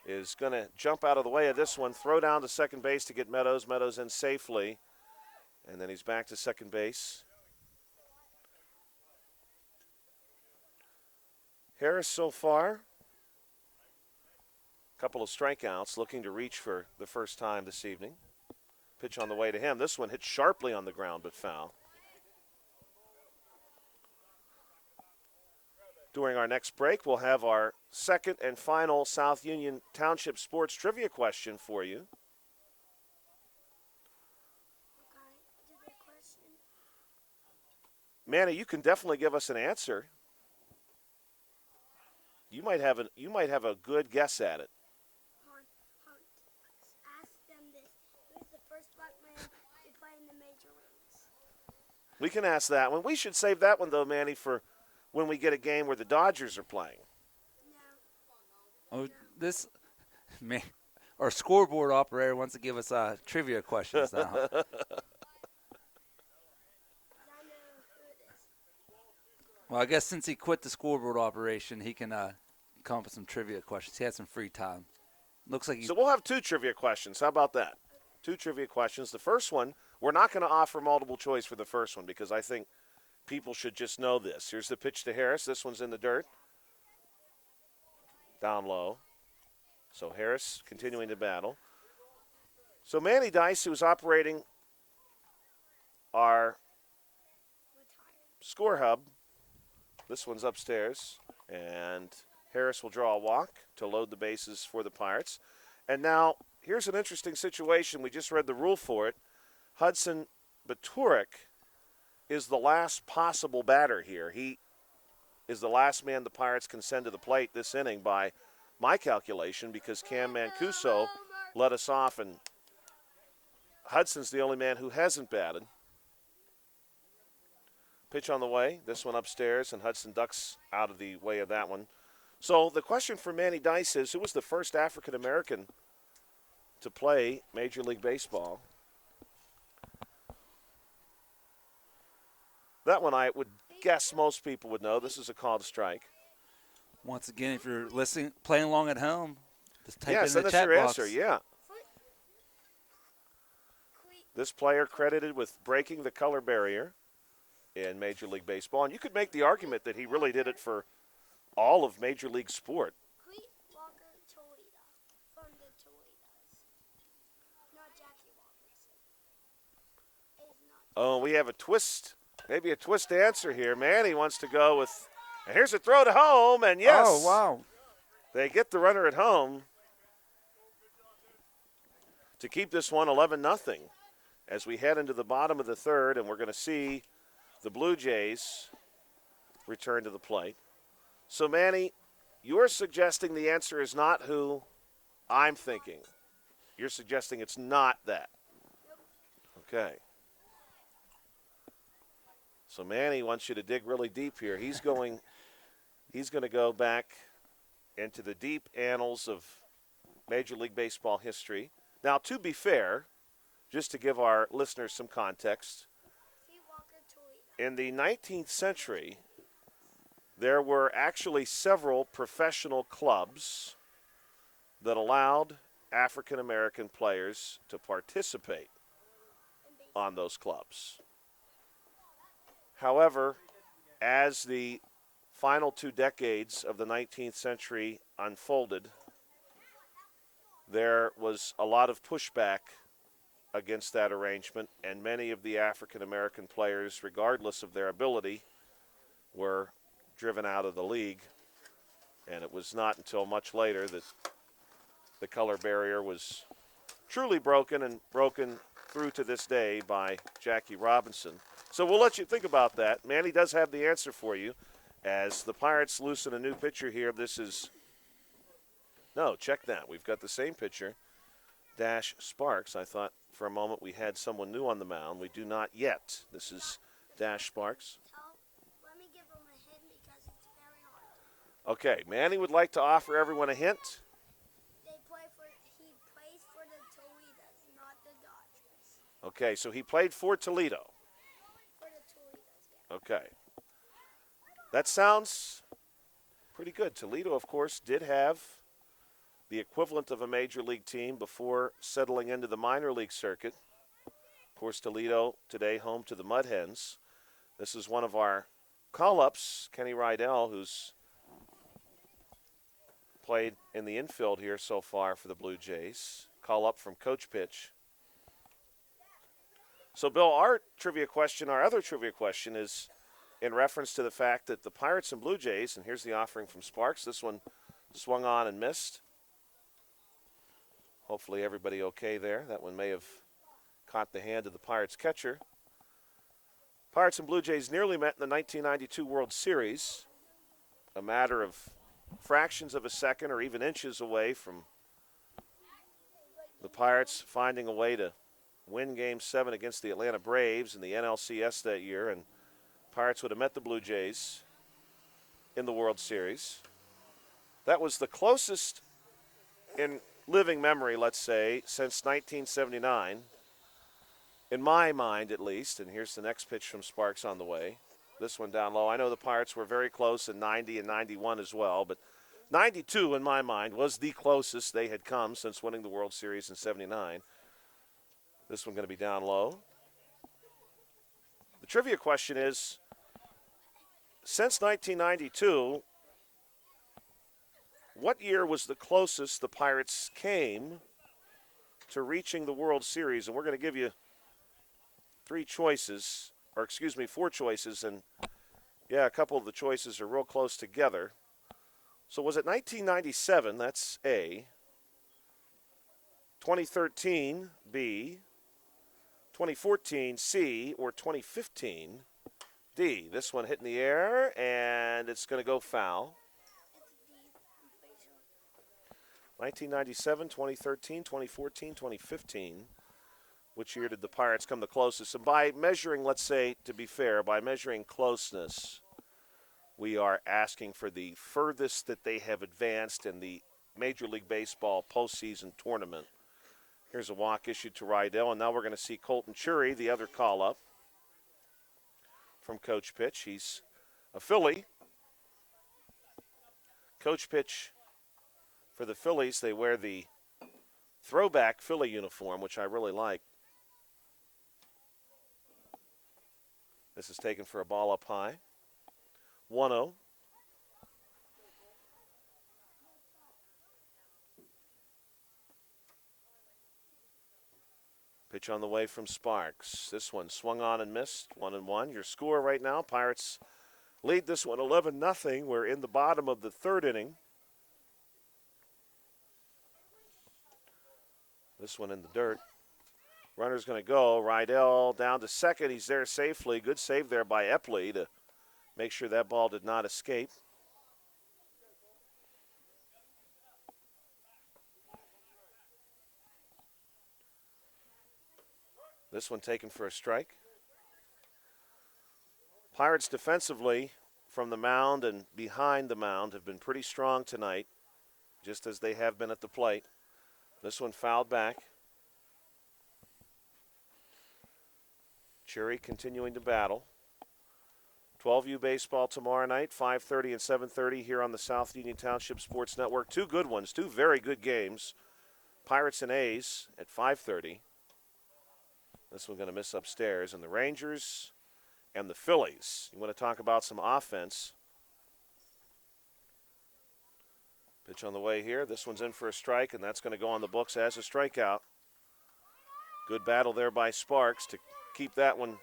[SPEAKER 1] is going to jump out of the way of this one, throw down to second base to get Meadows. Meadows in safely, and then he's back to second base. Harris so far, a couple of strikeouts, looking to reach for the first time this evening. Pitch on the way to him. This one hit sharply on the ground, but foul. During our next break, we'll have our second and final South Union Township Sports Trivia question for you. Manny, you can definitely give us an answer. You might have a good guess at it.
[SPEAKER 3] Ask them this. Who's the first black man to play in the major leagues?
[SPEAKER 1] We can ask that one. We should save that one, though, Manny, for when we get a game where the Dodgers are playing.
[SPEAKER 3] No.
[SPEAKER 2] Oh, this Man, our scoreboard operator wants to give us trivia questions now.
[SPEAKER 3] I know who it is.
[SPEAKER 2] Well, I guess since he quit the scoreboard operation, he can come up with some trivia questions. He had some free time. Looks like he's
[SPEAKER 1] So we'll have 2 trivia questions. How about that? 2 trivia questions. The first one, we're not going to offer multiple choice for the first one because I think people should just know this. Here's the pitch to Harris. This one's in the dirt. Down low. So Harris continuing to battle. So Manny Dice, who's operating our score hub, this one's upstairs, and Harris will draw a walk to load the bases for the Pirates. And now, here's an interesting situation. We just read the rule for it. Hudson Baturik is the last possible batter here. He is the last man the Pirates can send to the plate this inning by my calculation because Cam Mancuso let us off, and Hudson's the only man who hasn't batted. Pitch on the way. This one upstairs, and Hudson ducks out of the way of that one. So the question for Manny Dice is, who was the first African-American to play Major League Baseball? That one I would guess most people would know. This is a called strike.
[SPEAKER 2] once again, if you're listening, playing along at home, just type in
[SPEAKER 1] Send
[SPEAKER 2] the
[SPEAKER 1] us
[SPEAKER 2] chat
[SPEAKER 1] your
[SPEAKER 2] box.
[SPEAKER 1] answer, yeah. This player credited with breaking the color barrier in Major League Baseball. And you could make the argument that he really did it for all of Major League sport.
[SPEAKER 3] Cleet Walker Toledo from the Toledos. Not Jackie Robinson. It's not.
[SPEAKER 1] Oh, we have a twist, maybe a twist answer here. Manny wants to go with, and here's a throw to home, and yes.
[SPEAKER 2] Oh, wow.
[SPEAKER 1] They get the runner at home to keep this one 11-0 as we head into the bottom of the third, and we're going to see the Blue Jays return to the plate. So, Manny, you're suggesting the answer is not who I'm thinking. You're suggesting it's not that. Okay. So Manny wants you to dig really deep here. He's going to go back into the deep annals of Major League Baseball history. Now, to be fair, just to give our listeners some context,
[SPEAKER 3] Cleet Walker Toledo.
[SPEAKER 1] in the 19th century, there were actually several professional clubs that allowed African American players to participate on those clubs. However, as the final 2 decades of the 19th century unfolded, there was a lot of pushback against that arrangement, and many of the African American players, regardless of their ability, were driven out of the league. And it was not until much later that the color barrier was truly broken, and broken through to this day by Jackie Robinson. So we'll let you think about that. Manny does have the answer for you as the Pirates loosen a new pitcher here. This is, no, check that. We've got the same pitcher, Dash Sparks. I thought for a moment we had someone new on the mound. We do not yet. This is Dash Sparks.
[SPEAKER 3] Let me give him a hint because it's very hard.
[SPEAKER 1] Okay, Manny would like to offer everyone a hint.
[SPEAKER 3] He plays for the Toledos, not the Dodgers.
[SPEAKER 1] Okay, so he played for Toledo.
[SPEAKER 3] For the Toledos, yeah.
[SPEAKER 1] Okay. That sounds pretty good. Toledo, of course, did have the equivalent of a major league team before settling into the minor league circuit. Of course, Toledo today home to the Mud Hens. This is one of our call-ups, Kenny Rydell, who's played in the infield here so far for the Blue Jays. Call up from Coach Pitch. So, Bill, our other trivia question is in reference to the fact that the Pirates and Blue Jays, and here's the offering from Sparks. This one swung on and missed. Hopefully everybody okay there. That one may have caught the hand of the Pirates catcher. Pirates and Blue Jays nearly met in the 1992 World Series, a matter of fractions of a second or even inches away from the Pirates finding a way to win Game 7 against the Atlanta Braves in the NLCS that year, and Pirates would have met the Blue Jays in the World Series. That was the closest in living memory, let's say, since 1979, in my mind at least. And here's the next pitch from Sparks on the way. This one down low. I know the Pirates were very close in 90 and 91 as well, but 92 in my mind was the closest they had come since winning the World Series in 79. This one going to be down low. The trivia question is, since 1992, what year was the closest the Pirates came to reaching the World Series? And we're going to give you four choices, and yeah, a couple of the choices are real close together. So was it 1997? That's A. 2013, B. 2014, C. Or 2015, D. This one hit in the air, and it's going to go foul. 1997, 2013, 2014, 2015. Which year did the Pirates come the closest? And by measuring, let's say, to be fair, by measuring closeness, we are asking for the furthest that they have advanced in the Major League Baseball postseason tournament. Here's a walk issued to Rydell, and now we're going to see Colton Chury, the other call-up from Coach Pitch. He's a Philly. Coach Pitch, for the Phillies, they wear the throwback Philly uniform, which I really like. This is taken for a ball up high. 1-0. Pitch on the way from Sparks. This one swung on and missed. 1-1. Your score right now, Pirates lead this one 11-0. We're in the bottom of the third inning. This one in the dirt. Runner's going to go. Rydell down to second. He's there safely. Good save there by Epley to make sure that ball did not escape. This one taken for a strike. Pirates defensively from the mound and behind the mound have been pretty strong tonight, just as they have been at the plate. This one fouled back. Chury continuing to battle. 12U baseball tomorrow night, 5:30 and 7:30 here on the South Union Township Sports Network. Two good ones, two very good games. Pirates and A's at 5:30. This one going to miss upstairs. And the Rangers and the Phillies. You want to talk about some offense. Pitch on the way here. This one's in for a strike, and that's going to go on the books as a strikeout. Good battle there by Sparks to keep that one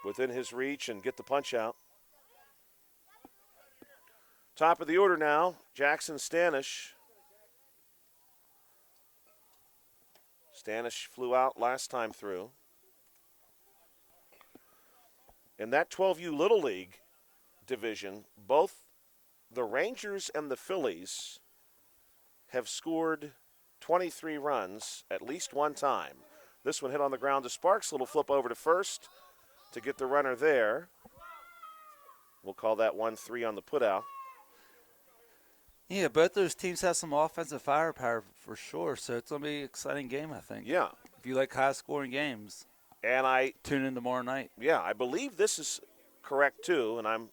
[SPEAKER 1] within his reach and get the punch out. Top of the order now, Jackson Stanish. Stanish flew out last time through. In that 12U Little League division, both the Rangers and the Phillies have scored 23 runs at least one time. This one hit on the ground to Sparks. Little flip over to first to get the runner there. We'll call that 1-3 on the putout.
[SPEAKER 2] Yeah, both those teams have some offensive firepower for sure, so it's going to be an exciting game, I think.
[SPEAKER 1] Yeah.
[SPEAKER 2] If you like high-scoring games,
[SPEAKER 1] and
[SPEAKER 2] tune in tomorrow night.
[SPEAKER 1] Yeah, I believe this is correct, too, and I'm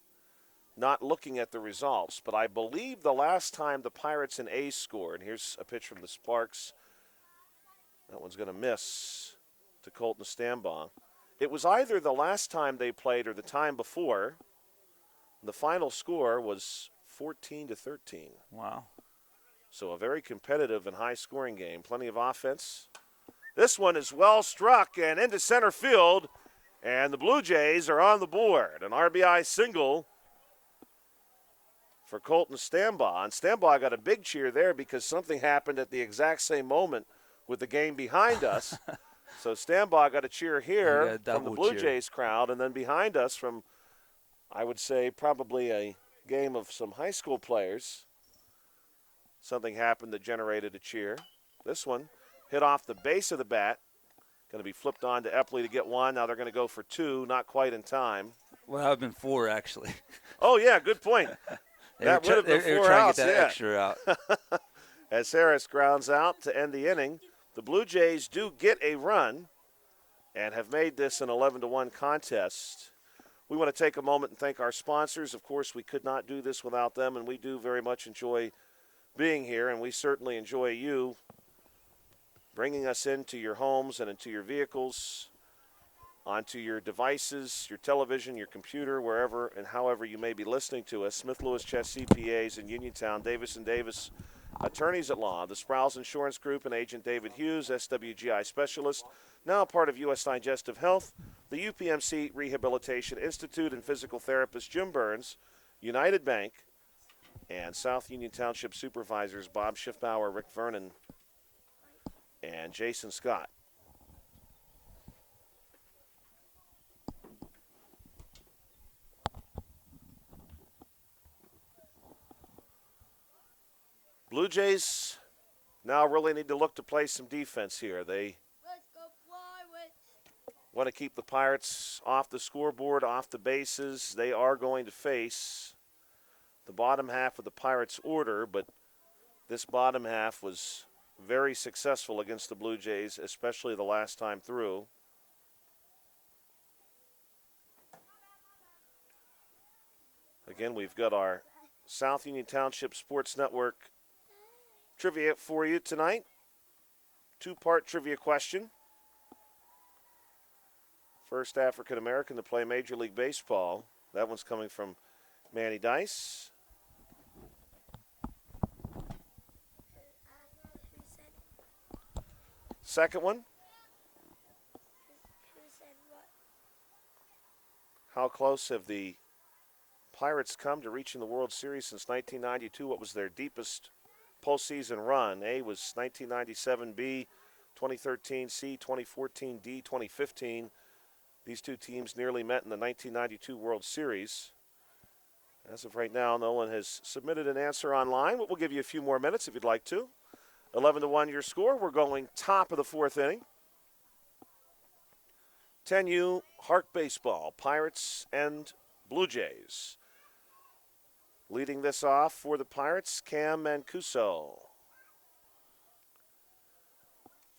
[SPEAKER 1] not looking at the results, but I believe the last time the Pirates and A's scored, here's a pitch from the Sparks. That one's going to miss to Colton Stambaugh. It was either the last time they played or the time before. The final score was 14-13.
[SPEAKER 2] Wow.
[SPEAKER 1] So a very competitive and high-scoring game. Plenty of offense. This one is well struck and into center field, and the Blue Jays are on the board. An RBI single for Colton Stambaugh. And Stambaugh got a big cheer there because something happened at the exact same moment with the game behind us. So Stambaugh got a cheer here from the Blue Jays crowd, and then behind us from, I would say, probably a game of some high school players. Something happened that generated a cheer. This one hit off the base of the bat. Going to be flipped on to Epley to get one. Now they're going to go for two, not quite in time.
[SPEAKER 2] Well, that would have been four, actually.
[SPEAKER 1] Oh, yeah, good point. That would have been
[SPEAKER 2] they were
[SPEAKER 1] 4
[SPEAKER 2] trying
[SPEAKER 1] outs,
[SPEAKER 2] to get that extra out.
[SPEAKER 1] As Harris grounds out to end the inning, the Blue Jays do get a run and have made this an 11-1 contest. We want to take a moment and thank our sponsors. Of course, we could not do this without them, and we do very much enjoy being here, and we certainly enjoy you bringing us into your homes and into your vehicles, onto your devices, your television, your computer, wherever and however you may be listening to us. Smith Lewis Chess CPAs in Uniontown, Davis & Davis Attorneys at Law, the Sprouse Insurance Group and Agent David Hughes, SWGI Specialist, now part of U.S. Digestive Health, the UPMC Rehabilitation Institute and physical therapist Jim Burns, United Bank, and South Union Township Supervisors Bob Schiffbauer, Rick Vernon, and Jason Scott. Blue Jays now really need to look to play some defense here. They want to keep the Pirates off the scoreboard, off the bases. They are going to face the bottom half of the Pirates' order, but this bottom half was very successful against the Blue Jays, especially the last time through. Again, we've got our South Union Township Sports Network trivia for you tonight. Two-part trivia question. First African American to play Major League Baseball. That one's coming from Manny Dice. Second one. How close have the Pirates come to reaching the World Series since 1992? What was their deepest postseason run? A was 1997, B 2013, C 2014, D 2015. These two teams nearly met in the 1992 World Series. As of right now, no one has submitted an answer online, but we'll give you a few more minutes if you'd like to. 11-1 your score. We're going top of the fourth inning. 10U HARC Baseball, Pirates and Blue Jays. Leading this off for the Pirates, Cam Mancuso.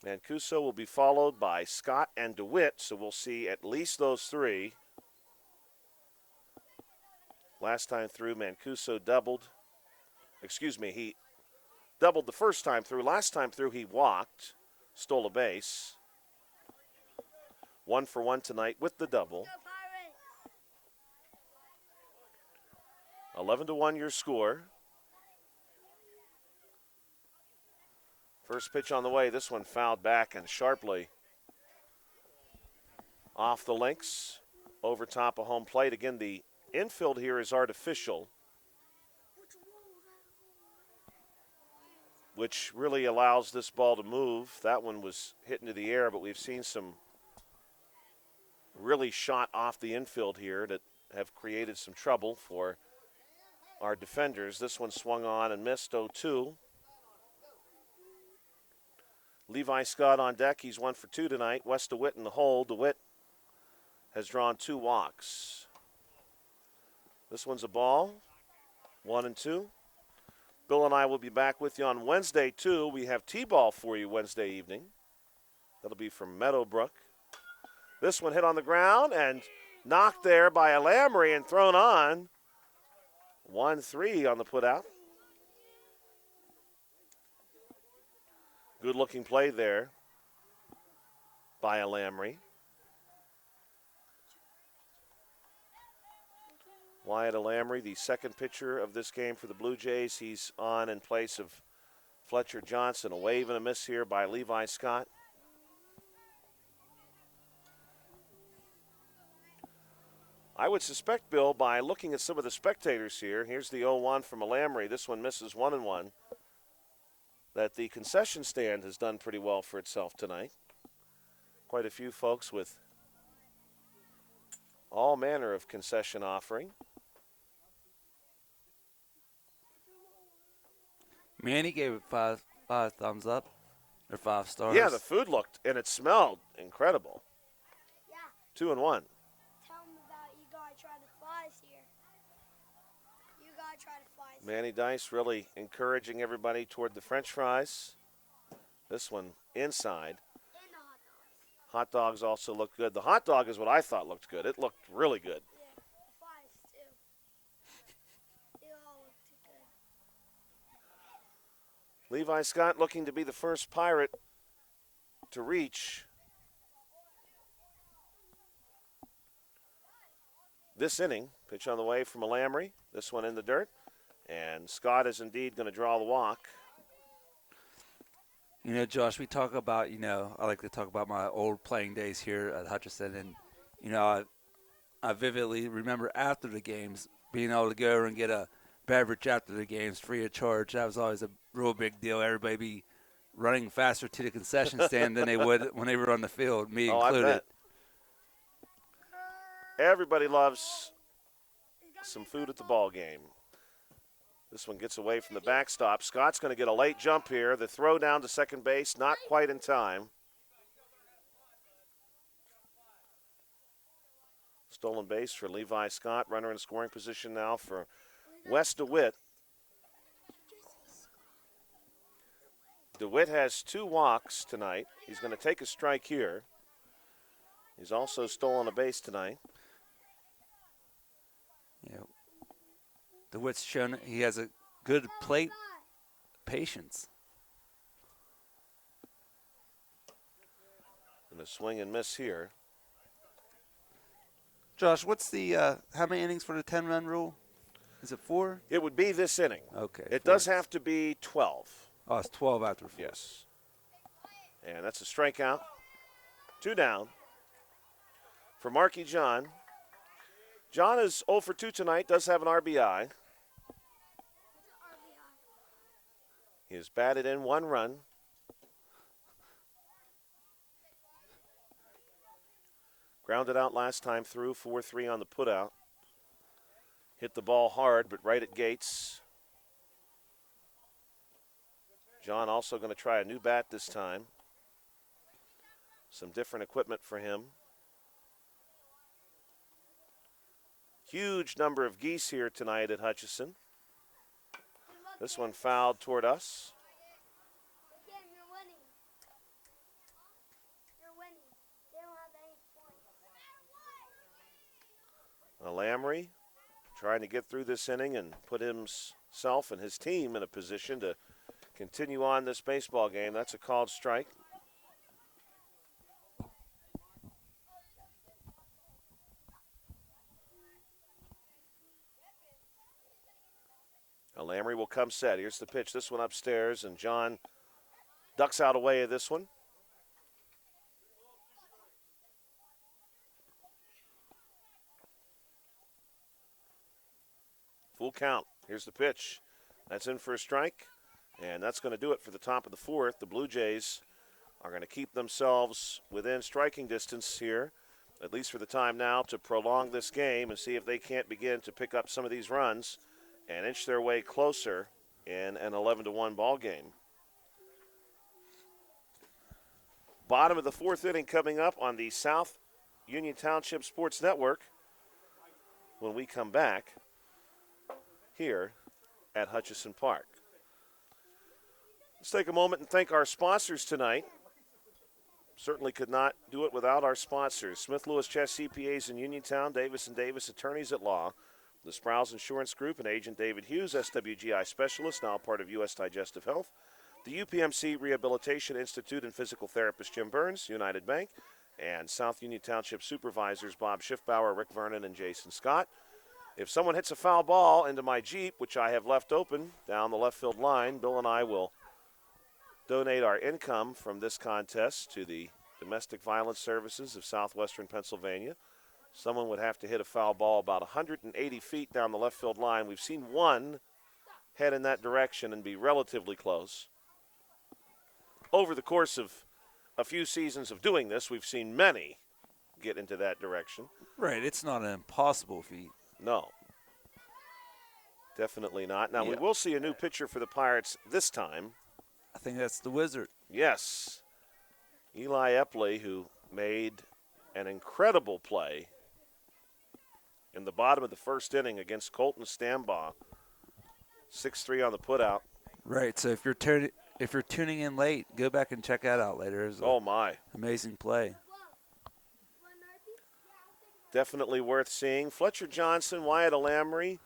[SPEAKER 1] Mancuso will be followed by Scott and DeWitt, so we'll see at least those three. Last time through, Mancuso doubled. He doubled the first time through. Last time through, he walked, stole a base. 1 for 1 tonight with the double. 11-1 your score. First pitch on the way. This one fouled back and sharply off the links, over top of home plate. Again, the infield here is artificial, which really allows this ball to move. That one was hit into the air, but we've seen some really shot off the infield here that have created some trouble for our defenders. This one swung on and missed 0-2. Levi Scott on deck. He's 1 for 2 tonight. Wes DeWitt in the hole. DeWitt has drawn 2 walks. This one's a ball. 1-2. Bill and I will be back with you on Wednesday, too. We have T-ball for you Wednesday evening. That'll be from Meadowbrook. This one hit on the ground and knocked there by a Lamry and thrown on. 1-3 on the putout. Good looking play there by a Lamry. Wyatt Lamry, the second pitcher of this game for the Blue Jays. He's on in place of Fletcher Johnson. A wave and a miss here by Levi Scott. I would suspect, Bill, by looking at some of the spectators here, here's the 0-1 from a Lamry. This one misses 1-1. That the concession stand has done pretty well for itself tonight. Quite a few folks with all manner of concession offering.
[SPEAKER 2] Manny gave it five thumbs up, or 5 stars.
[SPEAKER 1] Yeah, the food looked and it smelled incredible.
[SPEAKER 3] Yeah.
[SPEAKER 1] 2-1.
[SPEAKER 3] Tell them about you guys trying to fly us here. You guys I try to fly.
[SPEAKER 1] Manny Dice really encouraging everybody toward the French fries. This one inside.
[SPEAKER 3] And the hot dogs.
[SPEAKER 1] Hot dogs also look good. The hot dog is what I thought looked good. It looked really good.
[SPEAKER 3] Yeah, the fries too. They all look too good.
[SPEAKER 1] Levi Scott looking to be the first Pirate to reach this inning. Pitch on the way from Lamry. This one in the dirt. And Scott is indeed going to draw the walk.
[SPEAKER 2] You know, Josh, we talk about, I like to talk about my old playing days here at Hutchinson. And, I vividly remember after the games being able to go and get a beverage after the games free of charge. That was always a real big deal. Everybody be running faster to the concession stand than they would when they were on the field, me included.
[SPEAKER 1] I bet. Everybody loves some food at the ball game. This one gets away from the backstop. Scott's going to get a late jump here. The throw down to second base, not quite in time. Stolen base for Levi Scott. Runner in scoring position now for Wes DeWitt. DeWitt has 2 walks tonight. He's going to take a strike here. He's also stolen a base tonight.
[SPEAKER 2] Yeah. DeWitt's shown he has a good plate patience.
[SPEAKER 1] And a swing and miss here.
[SPEAKER 2] Josh, what's the how many innings for the 10-run rule? Is it 4?
[SPEAKER 1] It would be this inning.
[SPEAKER 2] Okay.
[SPEAKER 1] It
[SPEAKER 2] 4
[SPEAKER 1] does
[SPEAKER 2] innings.
[SPEAKER 1] have to be 12.
[SPEAKER 2] Oh, it's 12 after 4.
[SPEAKER 1] Yes. And that's a strikeout. 2 down for Marky John. John is 0 for 2 tonight, does have an RBI. He has batted in 1 run. Grounded out last time through, 4-3 on the putout. Hit the ball hard, but right at Gates. John also going to try a new bat this time. Some different equipment for him. Huge number of geese here tonight at Hutchinson. This one fouled toward us.
[SPEAKER 3] Again, you're winning. You're winning. They don't have any points.
[SPEAKER 1] Lamry trying to get through this inning and put himself and his team in a position to continue on this baseball game. That's a called strike. Lamry will come set. Here's the pitch. This one upstairs, and John ducks out away of this one. Full count. Here's the pitch. That's in for a strike, and that's going to do it for the top of the 4th. The Blue Jays are going to keep themselves within striking distance here, at least for the time now, to prolong this game and see if they can't begin to pick up some of these runs and inch their way closer in an 11-1 ball game. Bottom of the 4th inning coming up on the South Union Township Sports Network when we come back here at Hutchison Park. Let's take a moment and thank our sponsors tonight. Certainly could not do it without our sponsors. Smith Lewis Chess CPAs in Uniontown, Davis & Davis Attorneys at Law, the Sprouse Insurance Group and Agent David Hughes, SWGI Specialist, now part of U.S. Digestive Health, the UPMC Rehabilitation Institute and physical therapist Jim Burns, United Bank, and South Union Township Supervisors Bob Schiffbauer, Rick Vernon, and Jason Scott. If someone hits a foul ball into my Jeep, which I have left open down the left field line, Bill and I will donate our income from this contest to the Domestic Violence Services of Southwestern Pennsylvania. Someone would have to hit a foul ball about 180 feet down the left field line. We've seen one head in that direction and be relatively close. Over the course of a few seasons of doing this, we've seen many get into that direction.
[SPEAKER 2] Right, it's not an impossible feat.
[SPEAKER 1] No. Definitely not. Now, we will see a new pitcher for the Pirates this time.
[SPEAKER 2] I think that's the Wizard.
[SPEAKER 1] Yes. Eli Epley, who made an incredible play in the bottom of the 1st inning against Colton Stambaugh 6-3 on the putout.
[SPEAKER 2] Right. So if you're tuning in late, go back and check that out later. It's
[SPEAKER 1] Oh, my.
[SPEAKER 2] amazing play.
[SPEAKER 1] Definitely worth seeing. Fletcher Johnson, Wyatt Alamry,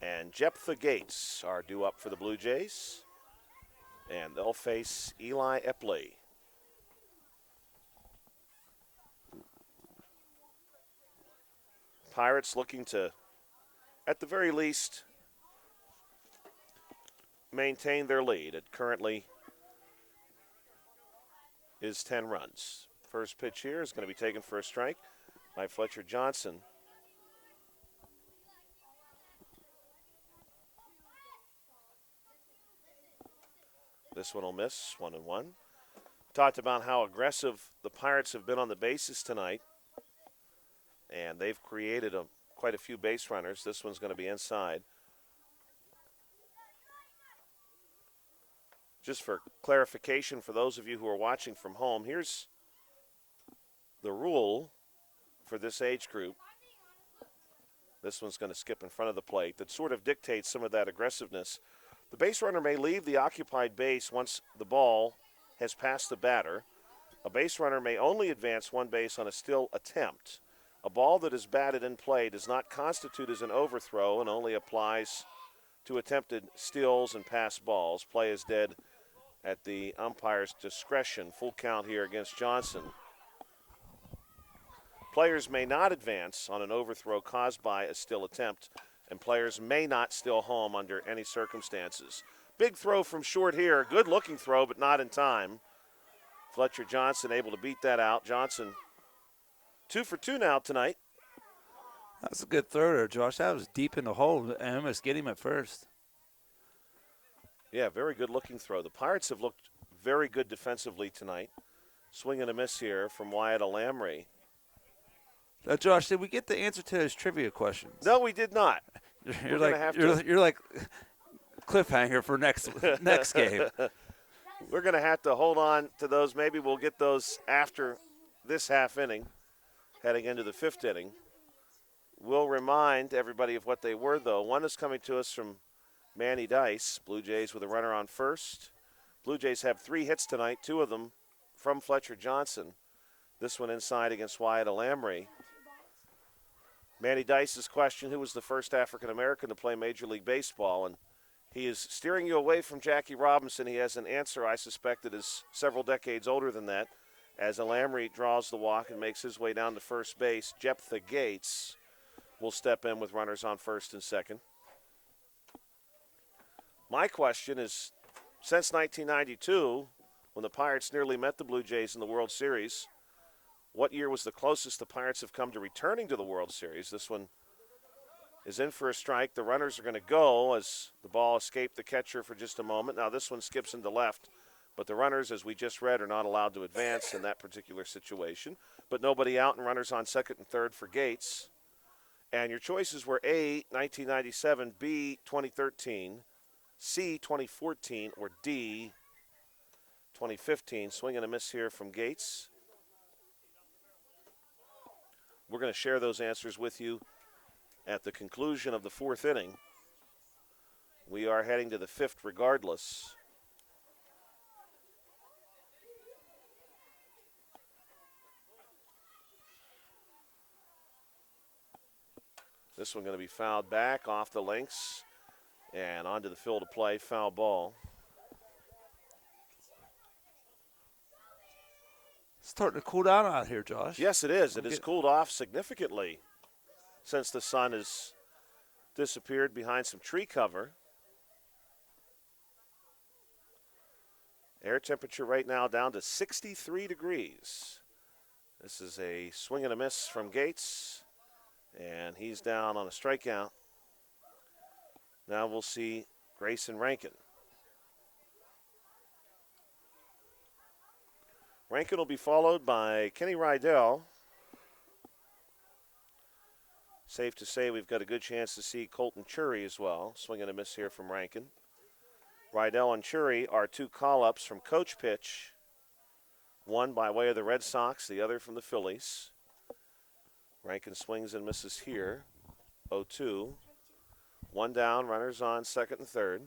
[SPEAKER 1] and Jephthah Gates are due up for the Blue Jays. And they'll face Eli Epley. Pirates looking to, at the very least, maintain their lead. It currently is 10 runs. First pitch here is going to be taken for a strike by Fletcher Johnson. This one will miss, 1-1. Talked about how aggressive the Pirates have been on the bases tonight, and they've created quite a few base runners. This one's going to be inside. Just for clarification for those of you who are watching from home, here's the rule for this age group. This one's going to skip in front of the plate. That sort of dictates some of that aggressiveness. The base runner may leave the occupied base once the ball has passed the batter. A base runner may only advance one base on a still attempt. A ball that is batted in play does not constitute as an overthrow and only applies to attempted steals and pass balls. Play is dead at the umpire's discretion. Full count here against Johnson. Players may not advance on an overthrow caused by a still attempt, and players may not steal home under any circumstances. Big throw from short here. Good looking throw, but not in time. Fletcher Johnson able to beat that out. Johnson 2 for 2 now tonight.
[SPEAKER 2] That's a good throw there, Josh. That was deep in the hole. I almost get him at first.
[SPEAKER 1] Yeah, very good looking throw. The Pirates have looked very good defensively tonight. Swing and a miss here from Wyatt Alamry.
[SPEAKER 2] Now, Josh, did we get the answer to those trivia questions?
[SPEAKER 1] No, we did not.
[SPEAKER 2] You're like cliffhanger for next game.
[SPEAKER 1] We're going to have to hold on to those. Maybe we'll get those after this half inning, heading into the fifth inning. We'll remind everybody of what they were, though. One is coming to us from Manny Dice, Blue Jays with a runner on first. Blue Jays have 3 hits tonight, 2 of them from Fletcher Johnson. This one inside against Wyatt Alamry. Manny Dice's question, who was the first African-American to play Major League Baseball? And he is steering you away from Jackie Robinson. He has an answer, I suspect, that is several decades older than that, as Alamry draws the walk and makes his way down to first base. Jephthah Gates will step in with runners on first and second. My question is, since 1992, when the Pirates nearly met the Blue Jays in the World Series, what year was the closest the Pirates have come to returning to the World Series? This one is in for a strike. The runners are going to go as the ball escaped the catcher for just a moment. Now this one skips into left, but the runners, as we just read, are not allowed to advance in that particular situation. But nobody out and runners on second and third for Gates. And your choices were A, 1997, B, 2013, C, 2014, or D, 2015. Swing and a miss here from Gates. We're going to share those answers with you at the conclusion of the fourth inning. We are heading to the fifth regardless. This one going to be fouled back off the links and onto the field of play. Foul ball.
[SPEAKER 2] Starting to cool down out here, Josh.
[SPEAKER 1] Yes, it is. It has cooled off significantly since the sun has disappeared behind some tree cover. Air temperature right now down to 63 degrees. This is a swing and a miss from Gates, and he's down on a strikeout. Now we'll see Grayson Rankin. Rankin will be followed by Kenny Rydell. Safe to say we've got a good chance to see Colton Chury as well. Swing and a miss here from Rankin. Rydell and Chury are 2 call-ups from coach pitch. One by way of the Red Sox, the other from the Phillies. Rankin swings and misses here. 0-2. One down, runners on second and third.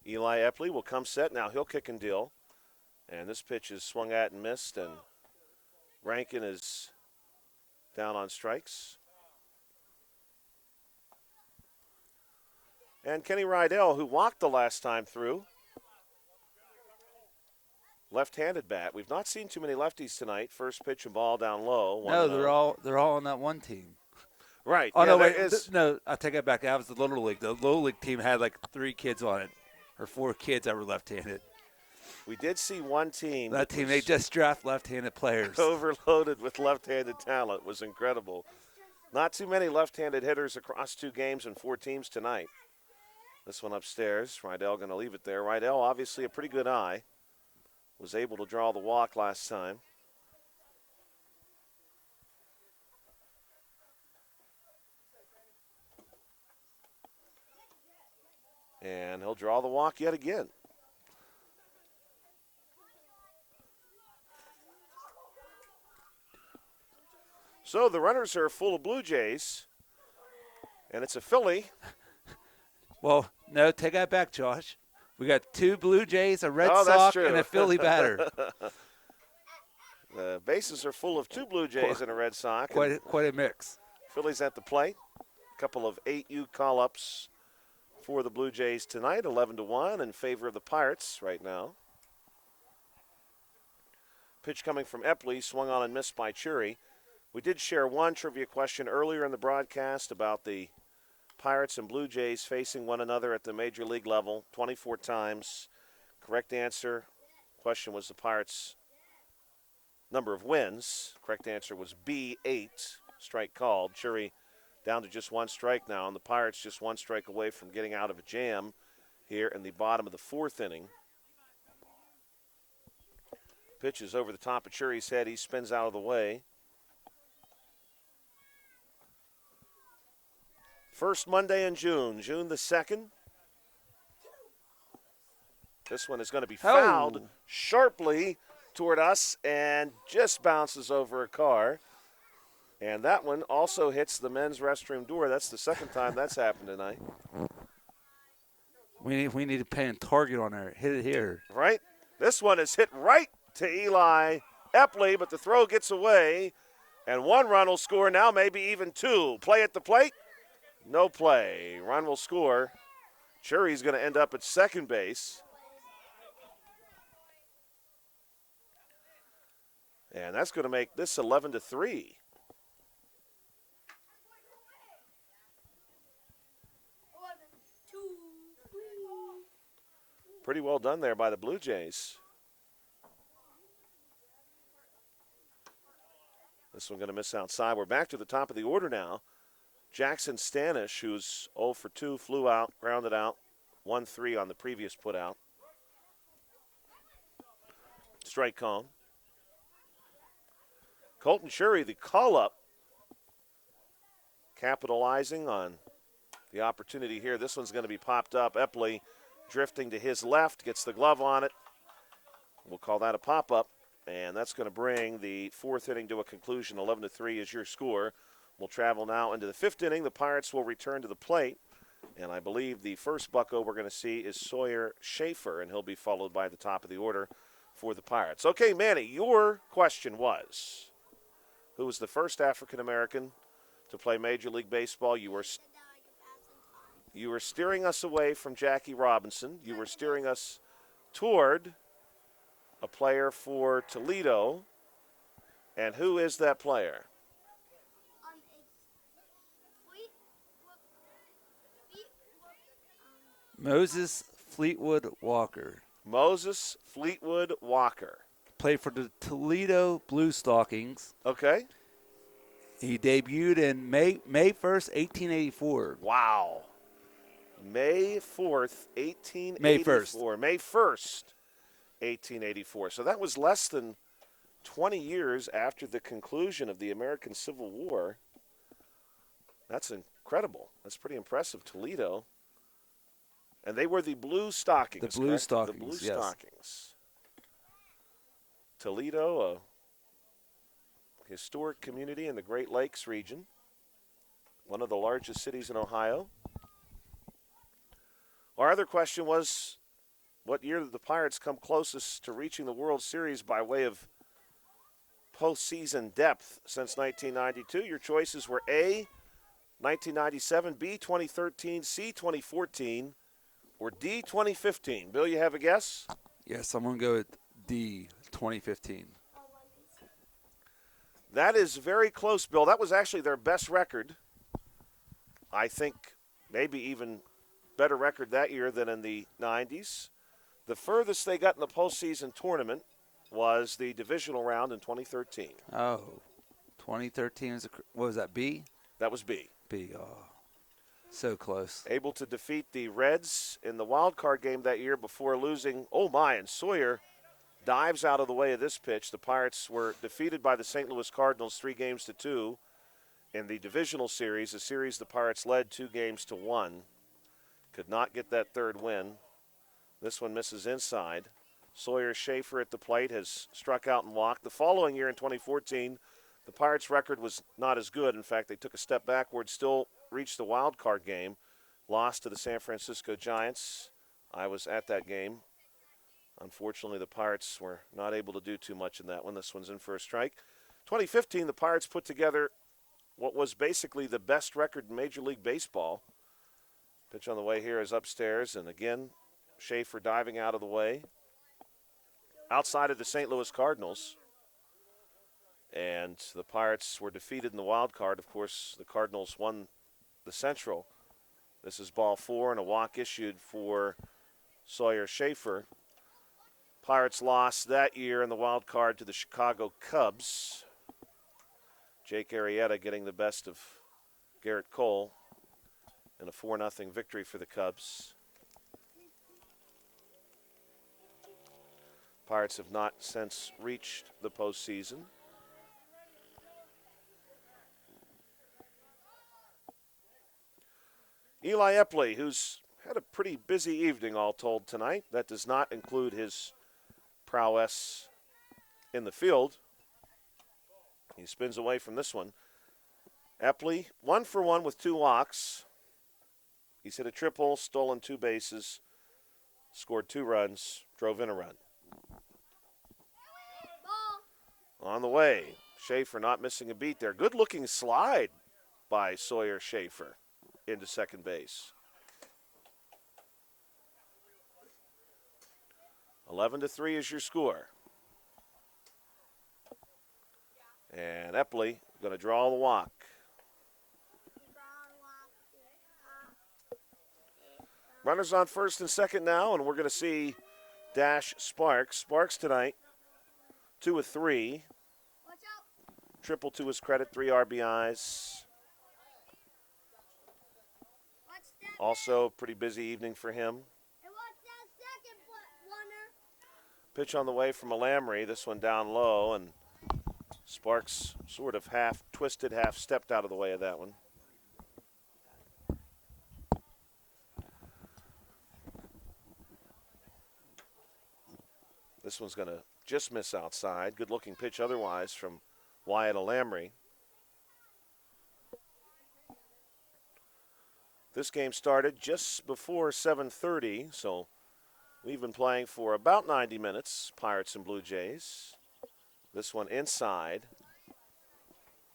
[SPEAKER 1] Eli Epley will come set. Now he'll kick and deal. And this pitch is swung at and missed, and Rankin is down on strikes. And Kenny Rydell, who walked the last time through, left-handed bat. We've not seen too many lefties tonight. First pitch and ball down low.
[SPEAKER 2] No,
[SPEAKER 1] 1-0.
[SPEAKER 2] they're all on that one team.
[SPEAKER 1] Right.
[SPEAKER 2] Oh,
[SPEAKER 1] yeah,
[SPEAKER 2] no,
[SPEAKER 1] there
[SPEAKER 2] wait.
[SPEAKER 1] is-
[SPEAKER 2] No, I take it back. That was the Little League. The Little League team had like 3 kids on it, or 4 kids that were left-handed.
[SPEAKER 1] We did see one team.
[SPEAKER 2] That team, they
[SPEAKER 1] was
[SPEAKER 2] just draft left-handed players.
[SPEAKER 1] overloaded with left-handed talent. It was incredible. Not too many left-handed hitters across 2 games and 4 teams tonight. This one upstairs. Rydell going to leave it there. Rydell, obviously a pretty good eye. Was able to draw the walk last time. And he'll draw the walk yet again. So the runners are full of Blue Jays. And it's a Philly.
[SPEAKER 2] Well, no, take that back, Josh. We got 2 Blue Jays, a Red
[SPEAKER 1] Oh, that's
[SPEAKER 2] Sox,
[SPEAKER 1] true.
[SPEAKER 2] and a Philly batter.
[SPEAKER 1] The bases are full of 2 Blue Jays and a Red Sox. And
[SPEAKER 2] Quite a mix.
[SPEAKER 1] Phillies at the plate. A couple of 8U call-ups for the Blue Jays tonight, 11-1 in favor of the Pirates right now. Pitch coming from Epley, swung on and missed by Chury. We did share one trivia question earlier in the broadcast about the Pirates and Blue Jays facing one another at the major league level 24 times. Correct answer, question was the Pirates' number of wins. Correct answer was B, 8. Strike called. Chury down to just 1 strike now, and the Pirates just 1 strike away from getting out of a jam here in the bottom of the 4th inning. Pitch is over the top of Chury's head. He spins out of the way. First Monday in June, June the 2nd. This one is going to be fouled sharply toward us and just bounces over a car. And that one also hits the men's restroom door. That's the second time that's happened tonight.
[SPEAKER 2] We need to pay a target on there. Hit it here.
[SPEAKER 1] Right? This one is hit right to Eli Epley, but the throw gets away. And 1 run will score now, maybe even 2. Play at the plate. No play. Run will score. Chury's going to end up at second base. And that's going to make this 11-3. Pretty well done there by the Blue Jays. This one going to miss outside. We're back to the top of the order now. Jackson Stanish, who's 0 for 2, flew out, grounded out, 1-3 on the previous putout. Strike call. Colton Chury, the call-up, capitalizing on the opportunity here. This one's going to be popped up. Epley drifting to his left, gets the glove on it. We'll call that a pop-up, and that's going to bring the 4th inning to a conclusion. 11-3 is your score. We'll travel now into the 5th inning. The Pirates will return to the plate, and I believe the first bucko we're going to see is Sawyer Schaefer, and he'll be followed by the top of the order for the Pirates. Okay, Manny, your question was, who was the first African-American to play Major League Baseball? You were steering us away from Jackie Robinson. You were steering us toward a player for Toledo. And who is that player?
[SPEAKER 2] Moses Fleetwood Walker.
[SPEAKER 1] Moses Fleetwood Walker.
[SPEAKER 2] Played for the Toledo Blue Stockings.
[SPEAKER 1] Okay.
[SPEAKER 2] He debuted in May 1st, 1884.
[SPEAKER 1] Wow. May 4th, 1884.
[SPEAKER 2] May 1st.
[SPEAKER 1] May 1st, 1884. So that was less than 20 years after the conclusion of the American Civil War. That's incredible. That's pretty impressive. Toledo. And they were the Blue Stockings.
[SPEAKER 2] The Blue
[SPEAKER 1] correct?
[SPEAKER 2] Stockings,
[SPEAKER 1] The Blue
[SPEAKER 2] yes.
[SPEAKER 1] Stockings. Toledo, a historic community in the Great Lakes region, one of the largest cities in Ohio. Our other question was, what year did the Pirates come closest to reaching the World Series by way of postseason depth since 1992? Your choices were A, 1997, B, 2013, C, 2014, or D, 2015. Bill, you have a guess?
[SPEAKER 2] Yes, I'm going to go with D, 2015.
[SPEAKER 1] That is very close, Bill. That was actually their best record. I think maybe even better record that year than in the 90s. The furthest they got in the postseason tournament was the divisional round in 2013.
[SPEAKER 2] Oh, 2013 is what was that, B?
[SPEAKER 1] That was B.
[SPEAKER 2] B, oh, so close.
[SPEAKER 1] Able to defeat the Reds in the wild card game that year before losing. Oh, my, and Sawyer dives out of the way of this pitch. The Pirates were defeated by the St. Louis Cardinals 3-2 in the divisional series, a series the Pirates led 2-1. Could not get that third win. This one misses inside. Sawyer Schaefer at the plate has struck out and walked. The following year in 2014, the Pirates' record was not as good. In fact, they took a step backward, still reached the wild card game, lost to the San Francisco Giants. I was at that game. Unfortunately, the Pirates were not able to do too much in that one. This one's in for a strike. 2015, the Pirates put together what was basically the best record in Major League Baseball. Pitch on the way here is upstairs, and again, Schaefer diving out of the way. Outside of the St. Louis Cardinals. And the Pirates were defeated in the wild card. Of course, the Cardinals won the Central. This is ball 4 and a walk issued for Sawyer Schaefer. Pirates lost that year in the wild card to the Chicago Cubs. Jake Arrieta getting the best of Garrett Cole in a 4-0 victory for the Cubs. Pirates have not since reached the postseason. Eli Epley, who's had a pretty busy evening all told tonight. That does not include his prowess in the field. He spins away from this one. Epley, 1 for 1 with 2 walks. He's hit a triple, stolen 2 bases, scored 2 runs, drove in a run. On the way, Schaefer not missing a beat there. Good-looking slide by Sawyer Schaefer into second base. 11-3 is your score. And Epley going to draw the walk. Runners on first and second now, and we're going to see Dash Sparks. Sparks tonight, 2 of 3. Triple to his credit, 3 RBIs. Also, pretty busy evening for him. Pitch on the way from Alamry. This one down low, and Sparks sort of half twisted, half stepped out of the way of that one. This one's going to just miss outside. Good looking pitch otherwise from Wyatt Alamry. This game started just before 7:30, so we've been playing for about 90 minutes, Pirates and Blue Jays. This one inside.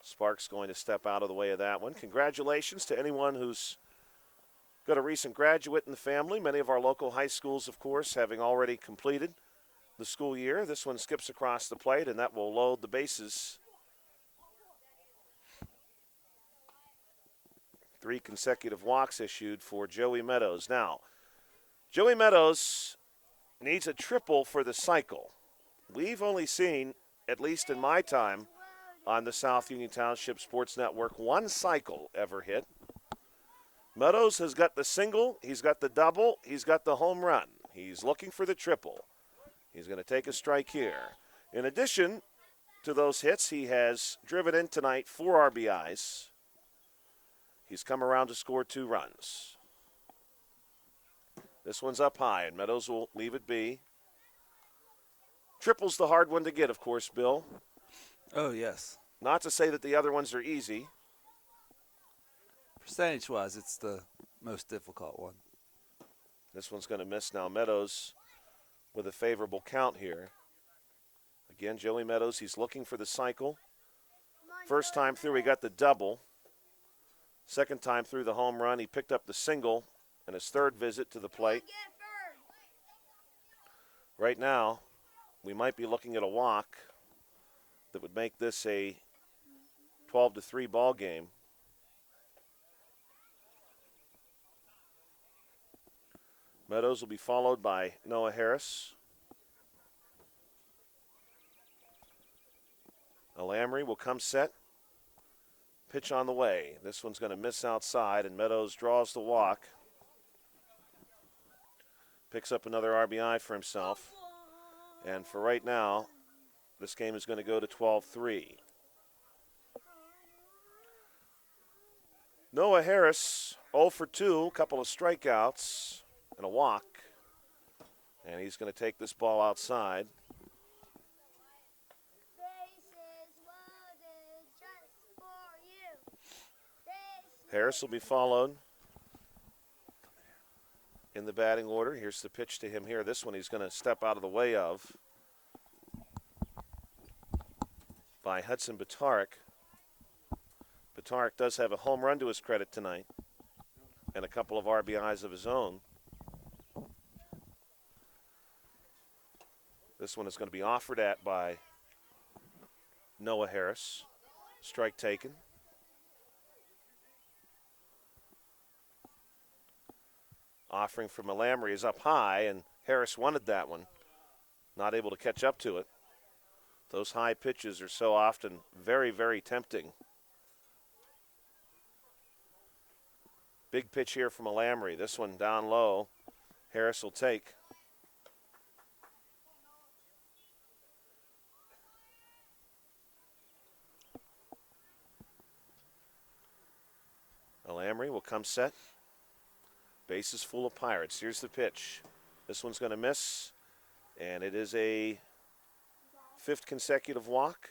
[SPEAKER 1] Sparks going to step out of the way of that one. Congratulations to anyone who's got a recent graduate in the family. Many of our local high schools, of course, having already completed the school year. This one skips across the plate, and that will load the bases. 3 consecutive walks issued for Joey Meadows. Now, Joey Meadows needs a triple for the cycle. We've only seen, at least in my time on the South Union Township Sports Network, 1 cycle ever hit. Meadows has got the single, he's got the double, he's got the home run. He's looking for the triple. He's going to take a strike here. In addition to those hits, he has driven in tonight 4 RBIs. He's come around to score 2 runs. This one's up high, and Meadows will leave it be. Triple's the hard one to get, of course, Bill.
[SPEAKER 2] Oh, yes.
[SPEAKER 1] Not to say that the other ones are easy.
[SPEAKER 2] Percentage-wise, it's the most difficult one.
[SPEAKER 1] This one's going to miss now. Meadows with a favorable count here. Again, Joey Meadows, he's looking for the cycle. First time through, he got the double. Second time through the home run, he picked up the single in his third visit to the plate. Right now, we might be looking at a walk that would make this a 12-3 ball game. Meadows will be followed by Noah Harris. Lamry will come set. Pitch on the way. This one's going to miss outside, and Meadows draws the walk. Picks up another RBI for himself. And for right now, this game is going to go to 12-3. Noah Harris, 0 for 2, a couple of strikeouts and a walk. And he's going to take this ball outside. Harris will be followed in the batting order. Here's the pitch to him here. This one he's going to step out of the way of by Hudson Batarik. Batarik does have a home run to his credit tonight and a couple of RBIs of his own. This one is going to be offered at by Noah Harris. Strike taken. Offering from Lamry is up high, and Harris wanted that one. Not able to catch up to it. Those high pitches are so often very, very tempting. Big pitch here from Lamry. This one down low. Harris will take. Lamry will come set. Bases full of Pirates. Here's the pitch. This one's going to miss, and it is a 5th consecutive walk.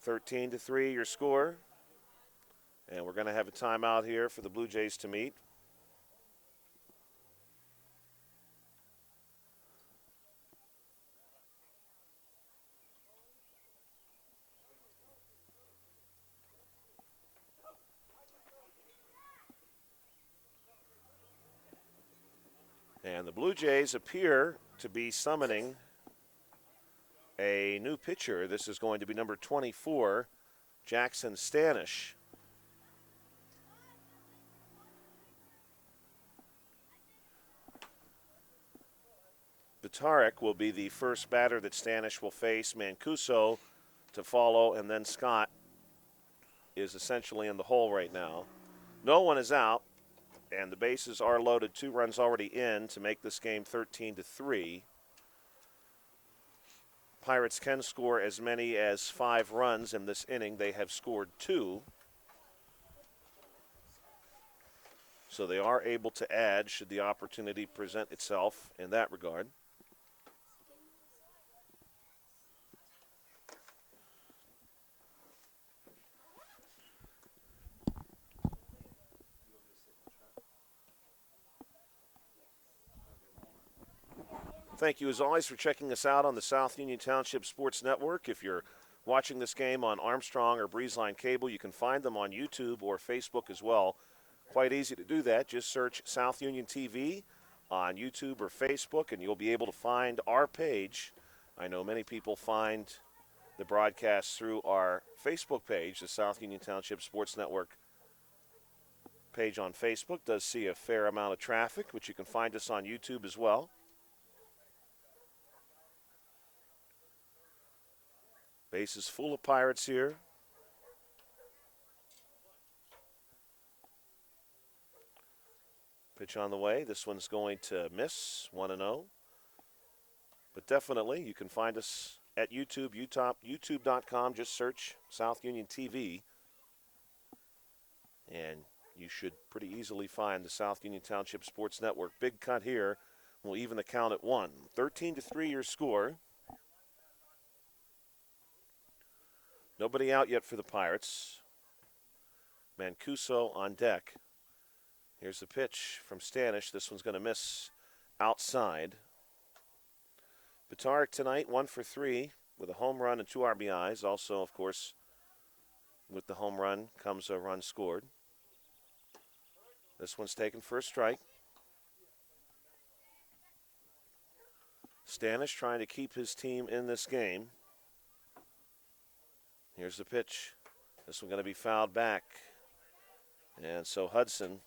[SPEAKER 1] 13-3 your score. And we're going to have a timeout here for the Blue Jays to meet. And the Blue Jays appear to be summoning a new pitcher. This is going to be number 24, Jackson Stanish. Batarik will be the first batter that Stanish will face. Mancuso to follow, and then Scott is essentially in the hole right now. No one is out, and the bases are loaded. 2 runs already in to make this game 13-3. Pirates can score as many as 5 runs in this inning. They have scored 2. So they are able to add should the opportunity present itself in that regard. Thank you, as always, for checking us out on the South Union Township Sports Network. If you're watching this game on Armstrong or Breezeline Cable, you can find them on YouTube or Facebook as well. Quite easy to do that. Just search South Union TV on YouTube or Facebook, and you'll be able to find our page. I know many people find the broadcast through our Facebook page, the South Union Township Sports Network page on Facebook. Does see a fair amount of traffic, which you can find us on YouTube as well. Bases full of Pirates here. Pitch on the way. This one's going to miss, 1-0. But definitely, you can find us at YouTube, youtube.com. Just search South Union TV. And you should pretty easily find the South Union Township Sports Network. Big cut here. We'll even the count at 1. 13-3 your score. Nobody out yet for the Pirates. Mancuso on deck. Here's the pitch from Stanish. This one's going to miss outside. Bitar tonight, 1 for 3 with a home run and 2 RBIs. Also, of course, with the home run comes a run scored. This one's taken for a strike. Stanish trying to keep his team in this game. Here's the pitch. This one going to be fouled back. And so Hudson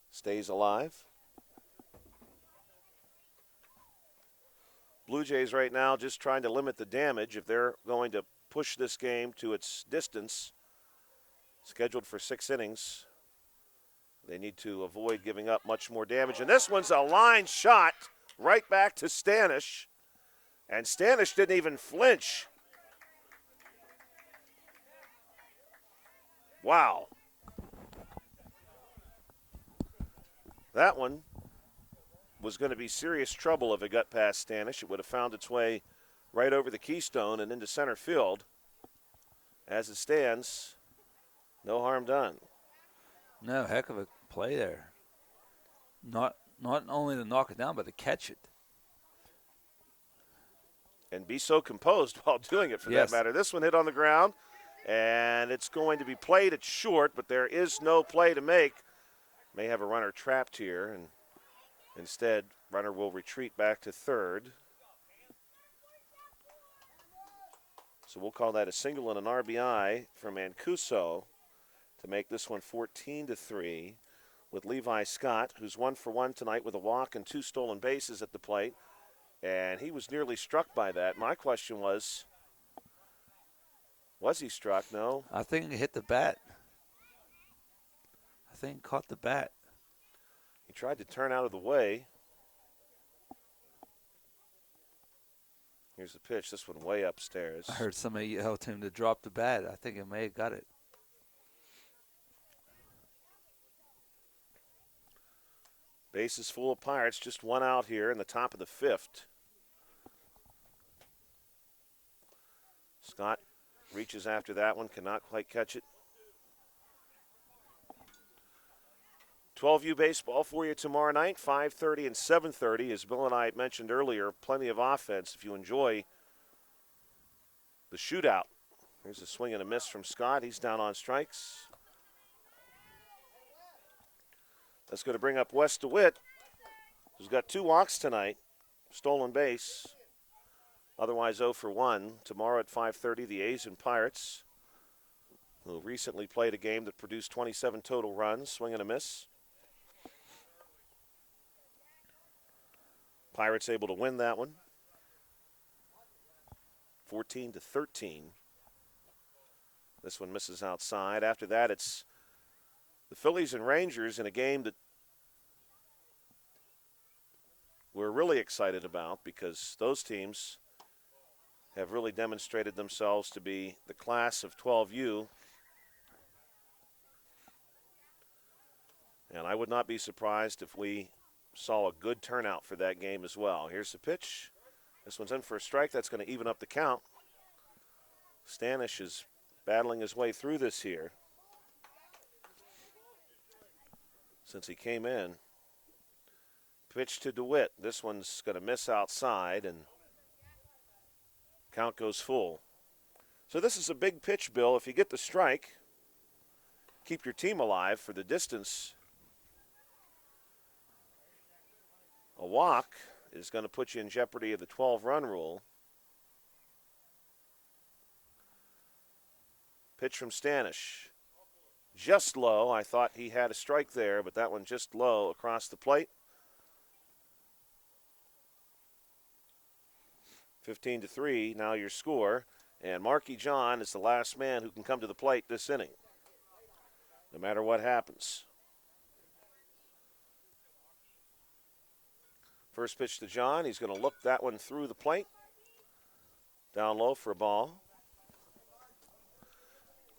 [SPEAKER 1] stays alive. Blue Jays right now just trying to limit the damage. If they're going to push this game to its distance, scheduled for 6 innings, they need to avoid giving up much more damage. And this one's a line shot right back to Stanish. And Stanish didn't even flinch. Wow. That one was going to be serious trouble if it got past Stanish. It would have found its way right over the keystone and into center field. As it stands, no harm done.
[SPEAKER 4] No, heck of a play there. Not only to knock it down, but to catch it.
[SPEAKER 1] And be so composed while doing it, for
[SPEAKER 4] Yes.
[SPEAKER 1] that matter. This one hit on the ground, and it's going to be played at short, but there is no play to make. May have a runner trapped here, and instead, runner will retreat back to third. So we'll call that a single and an RBI for Mancuso to make this one 14-3 with Levi Scott, who's 1 for 1 tonight with a walk and 2 stolen bases at the plate. And he was nearly struck by that. My question was he struck? No.
[SPEAKER 4] I think he hit the bat. I think he caught the bat.
[SPEAKER 1] He tried to turn out of the way. Here's the pitch. This one way upstairs.
[SPEAKER 4] I heard somebody yell to him to drop the bat. I think he may have got it.
[SPEAKER 1] Bases full of Pirates. Just 1 out here in the top of the 5th. Scott reaches after that one. Cannot quite catch it. 12U baseball for you tomorrow night, 5:30 and 7:30. As Bill and I mentioned earlier, plenty of offense if you enjoy the shootout. Here's a swing and a miss from Scott. He's down on strikes. That's going to bring up Wes DeWitt, who's got 2 walks tonight, stolen base. Otherwise 0 for 1. Tomorrow at 5:30, the A's and Pirates, who recently played a game that produced 27 total runs. Swing and a miss. Pirates able to win that one, 14-13. This one misses outside. After that, it's the Phillies and Rangers in a game that we're really excited about because those teams have really demonstrated themselves to be the class of 12U. And I would not be surprised if we saw a good turnout for that game as well. Here's the pitch. This one's in for a strike. That's going to even up the count. Stanish is battling his way through this here since he came in. Pitch to DeWitt. This one's going to miss outside, and count goes full. So this is a big pitch, Bill. If you get the strike, keep your team alive for the distance. A walk is going to put you in jeopardy of the 12-run rule. Pitch from Stanish. Just low. I thought he had a strike there, but that one just low across the plate. 15-3, now your score. And Marky John is the last man who can come to the plate this inning, no matter what happens. First pitch to John. He's going to look that one through the plate. Down low for a ball.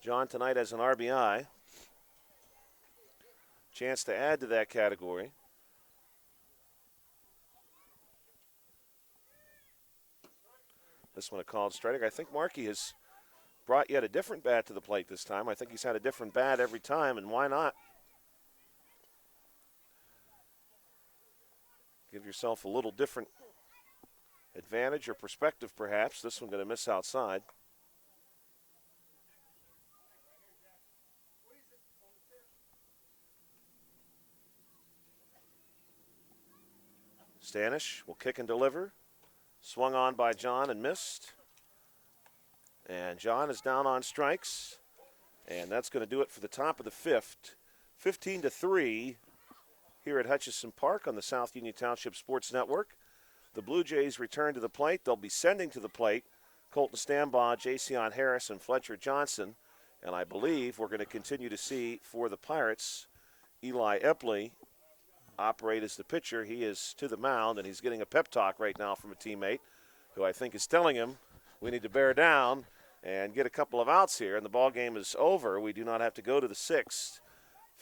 [SPEAKER 1] John tonight has an RBI. Chance to add to that category. This one a called strike. I think Markey has brought yet a different bat to the plate this time. I think he's had a different bat every time, and why not? Give yourself a little different advantage or perspective, perhaps. This one going to miss outside. Stanish will kick and deliver. Swung on by John and missed. And John is down on strikes. And that's going to do it for the top of the fifth. 15-3 here at Hutchison Park on the South Union Township Sports Network. The Blue Jays return to the plate. They'll be sending to the plate Colton Stambaugh, Jason Harris, and Fletcher Johnson. And I believe we're going to continue to see for the Pirates Eli Epley operate as the pitcher. He is to the mound, and he's getting a pep talk right now from a teammate who I think is telling him we need to bear down and get a couple of outs here, and the ball game is over. We do not have to go to the sixth,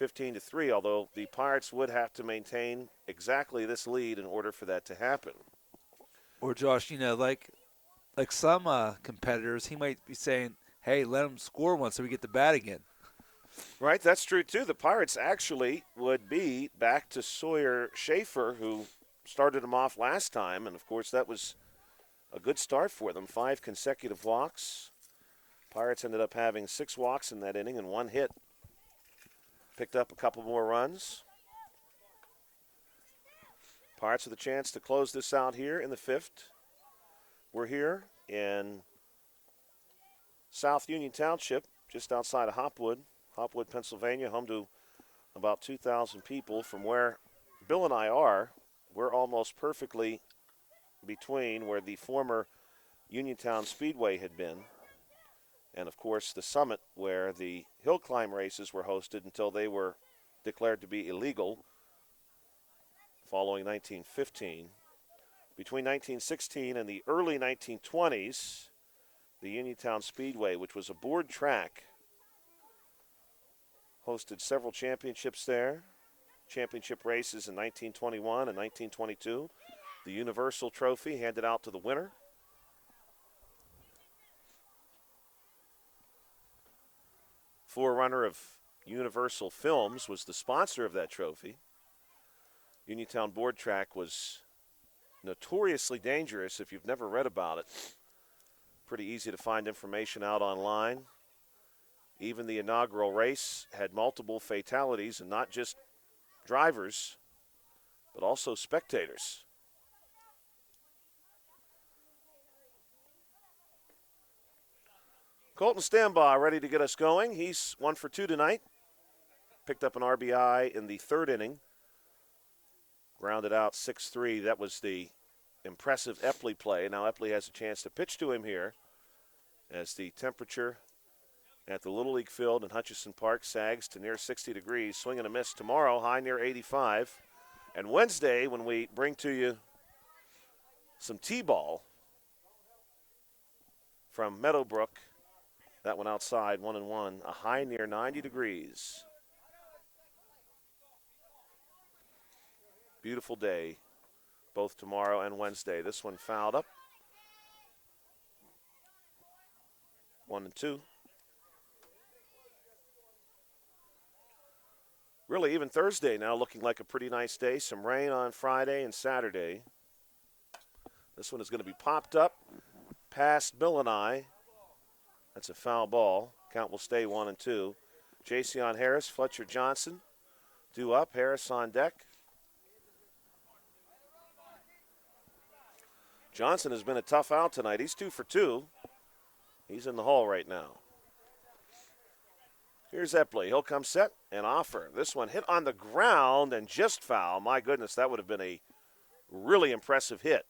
[SPEAKER 1] 15-3, although the Pirates would have to maintain exactly this lead in order for that to happen.
[SPEAKER 4] Or Josh, like some competitors, he might be saying, hey, let him score one so we get the bat again.
[SPEAKER 1] Right, that's true, too. The Pirates actually would be back to Sawyer Schaefer, who started them off last time, and, of course, that was a good start for them. 5 consecutive walks. Pirates ended up having 6 walks in that inning and 1 hit. Picked up a couple more runs. Pirates with a chance to close this out here in the fifth. We're here in South Union Township, just outside of Hopwood, Pennsylvania, home to about 2,000 people. From where Bill and I are, we're almost perfectly between where the former Uniontown Speedway had been and, of course, the summit where the hill climb races were hosted until they were declared to be illegal following 1915. Between 1916 and the early 1920s, the Uniontown Speedway, which was a board track, hosted several championships there, championship races in 1921 and 1922. The Universal Trophy handed out to the winner. Forerunner of Universal Films was the sponsor of that trophy. Uniontown Board Track was notoriously dangerous if you've never read about it. Pretty easy to find information out online. Even the inaugural race had multiple fatalities, and not just drivers, but also spectators. Colton Stambaugh ready to get us going. He's 1 for 2 tonight. Picked up an RBI in the third inning. Grounded out 6-3. That was the impressive Epley play. Now Epley has a chance to pitch to him here as the temperature at the Little League field in Hutchison Park sags to near 60 degrees. Swing and a miss tomorrow, high near 85. And Wednesday, when we bring to you some T-ball from Meadowbrook, that one outside, 1-1, a high near 90 degrees. Beautiful day, both tomorrow and Wednesday. This one fouled up. 1-2. Really, even Thursday now looking like a pretty nice day. Some rain on Friday and Saturday. This one is going to be popped up past Bill and I. That's a foul ball. Count will stay 1-2. Jason Harris, Fletcher Johnson due up. Harris on deck. Johnson has been a tough out tonight. He's 2 for 2. He's in the hole right now. Here's Epley. He'll come set and offer. This one hit on the ground and just foul. My goodness, that would have been a really impressive hit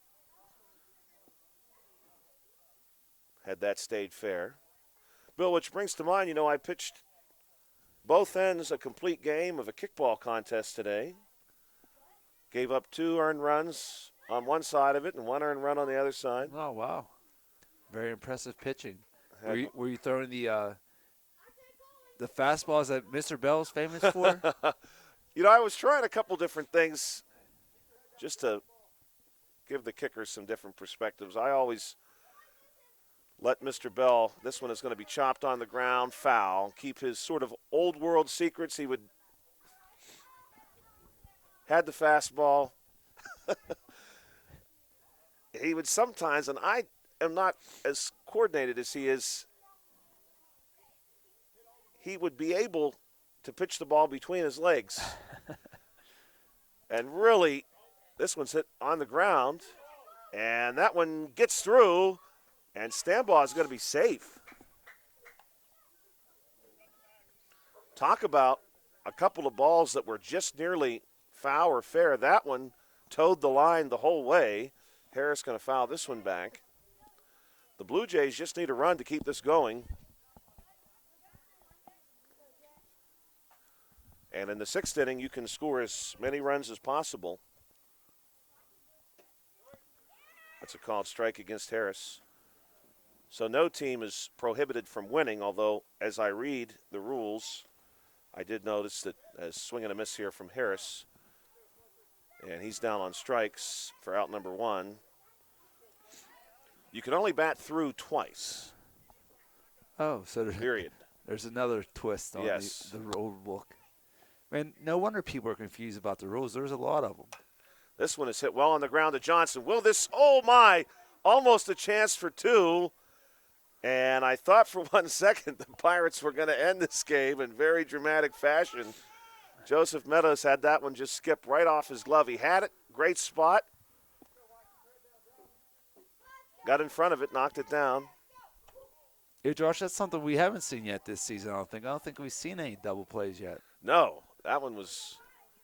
[SPEAKER 1] had that stayed fair. Bill, which brings to mind, I pitched both ends a complete game of a kickball contest today. Gave up 2 earned runs on one side of it and 1 earned run on the other side.
[SPEAKER 4] Oh, wow. Very impressive pitching. Were you throwing the fastballs that Mr. Bell's famous for?
[SPEAKER 1] I was trying a couple different things just to give the kickers some different perspectives. I always let Mr. Bell, this one is going to be chopped on the ground, foul. Keep his sort of old world secrets. He had the fastball. He would sometimes, and I am not as coordinated as he is, he would be able to pitch the ball between his legs. And really, this one's hit on the ground, and that one gets through, and Stambaugh is going to be safe. Talk about a couple of balls that were just nearly foul or fair. That one towed the line the whole way. Harris going to foul this one back. The Blue Jays just need a run to keep this going. And in the 6th inning, you can score as many runs as possible. That's a called strike against Harris. So no team is prohibited from winning, although as I read the rules, I did notice that a swing and a miss here from Harris. And he's down on strikes for out number 1. You can only bat through twice.
[SPEAKER 4] Oh, so
[SPEAKER 1] Period.
[SPEAKER 4] There's another twist on
[SPEAKER 1] Yes.
[SPEAKER 4] the rule book. Man, no wonder people are confused about the rules. There's a lot of them.
[SPEAKER 1] This one is hit well on the ground to Johnson. Will this, oh my, almost a chance for 2. And I thought for 1 second the Pirates were going to end this game in very dramatic fashion. Joseph Meadows had that one just skip right off his glove. He had it, great spot. Got in front of it, knocked it down.
[SPEAKER 4] Hey, Josh, that's something we haven't seen yet this season, I don't think. I don't think we've seen any double plays yet.
[SPEAKER 1] No, that one was,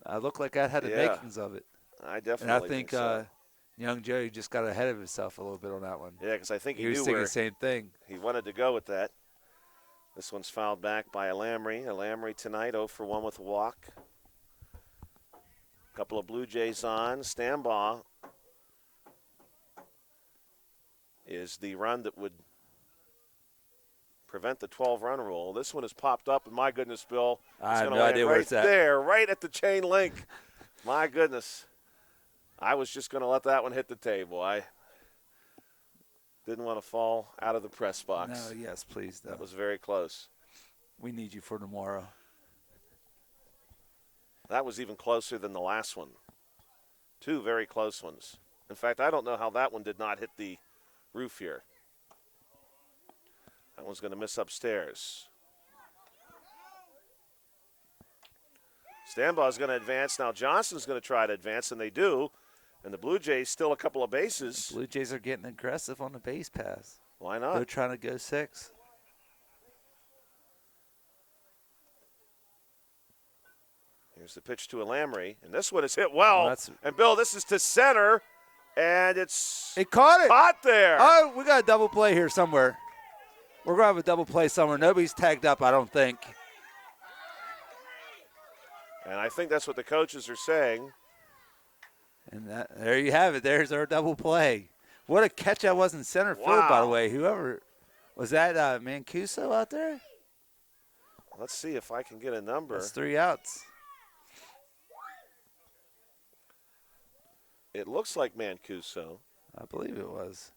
[SPEAKER 4] I looked like that had the
[SPEAKER 1] Yeah.
[SPEAKER 4] makings of it.
[SPEAKER 1] I
[SPEAKER 4] And
[SPEAKER 1] definitely
[SPEAKER 4] I think
[SPEAKER 1] so.
[SPEAKER 4] young Joey just got ahead of himself a little bit on that one.
[SPEAKER 1] Yeah, because I think
[SPEAKER 4] He
[SPEAKER 1] he
[SPEAKER 4] was
[SPEAKER 1] knew
[SPEAKER 4] thinking
[SPEAKER 1] where
[SPEAKER 4] the same thing.
[SPEAKER 1] he wanted to go with that. This one's fouled back by Alamry. Alamry tonight 0 for 1 with a walk. Couple of Blue Jays on. Stambaugh is the run that would prevent the 12-run rule. This one has popped up, and my goodness, Bill,
[SPEAKER 4] I
[SPEAKER 1] it's
[SPEAKER 4] have
[SPEAKER 1] gonna
[SPEAKER 4] no
[SPEAKER 1] land
[SPEAKER 4] idea where
[SPEAKER 1] right
[SPEAKER 4] it's at.
[SPEAKER 1] there, right at the chain link. My goodness. I was just going to let that one hit the table. I didn't want to fall out of the press box.
[SPEAKER 4] No, yes, please. No.
[SPEAKER 1] That was very close.
[SPEAKER 4] We need you for tomorrow.
[SPEAKER 1] That was even closer than the last one. 2 very close ones. In fact, I don't know how that one did not hit the roof here. That one's going to miss upstairs. Stambaugh's going to advance. Now Johnson's going to try to advance, and they do. And the Blue Jays still a couple of bases.
[SPEAKER 4] Blue Jays are getting aggressive on the base pass.
[SPEAKER 1] Why
[SPEAKER 4] They're
[SPEAKER 1] not?
[SPEAKER 4] trying to go 6.
[SPEAKER 1] Here's the pitch to Alamry, and this one is hit well.
[SPEAKER 4] Well, that's-
[SPEAKER 1] And Bill, this is to center, and it's
[SPEAKER 4] It caught it.
[SPEAKER 1] caught there.
[SPEAKER 4] Oh, we got a double play here somewhere. We're going to have a double play somewhere. Nobody's tagged up, I don't think.
[SPEAKER 1] And I think that's what the coaches are saying.
[SPEAKER 4] And there you have it. There's our double play. What a catch that was in center field, by the
[SPEAKER 1] Wow.
[SPEAKER 4] way. Whoever was that, Mancuso out there?
[SPEAKER 1] Let's see if I can get a number.
[SPEAKER 4] That's 3 outs.
[SPEAKER 1] It looks like Mancuso.
[SPEAKER 4] I believe it was.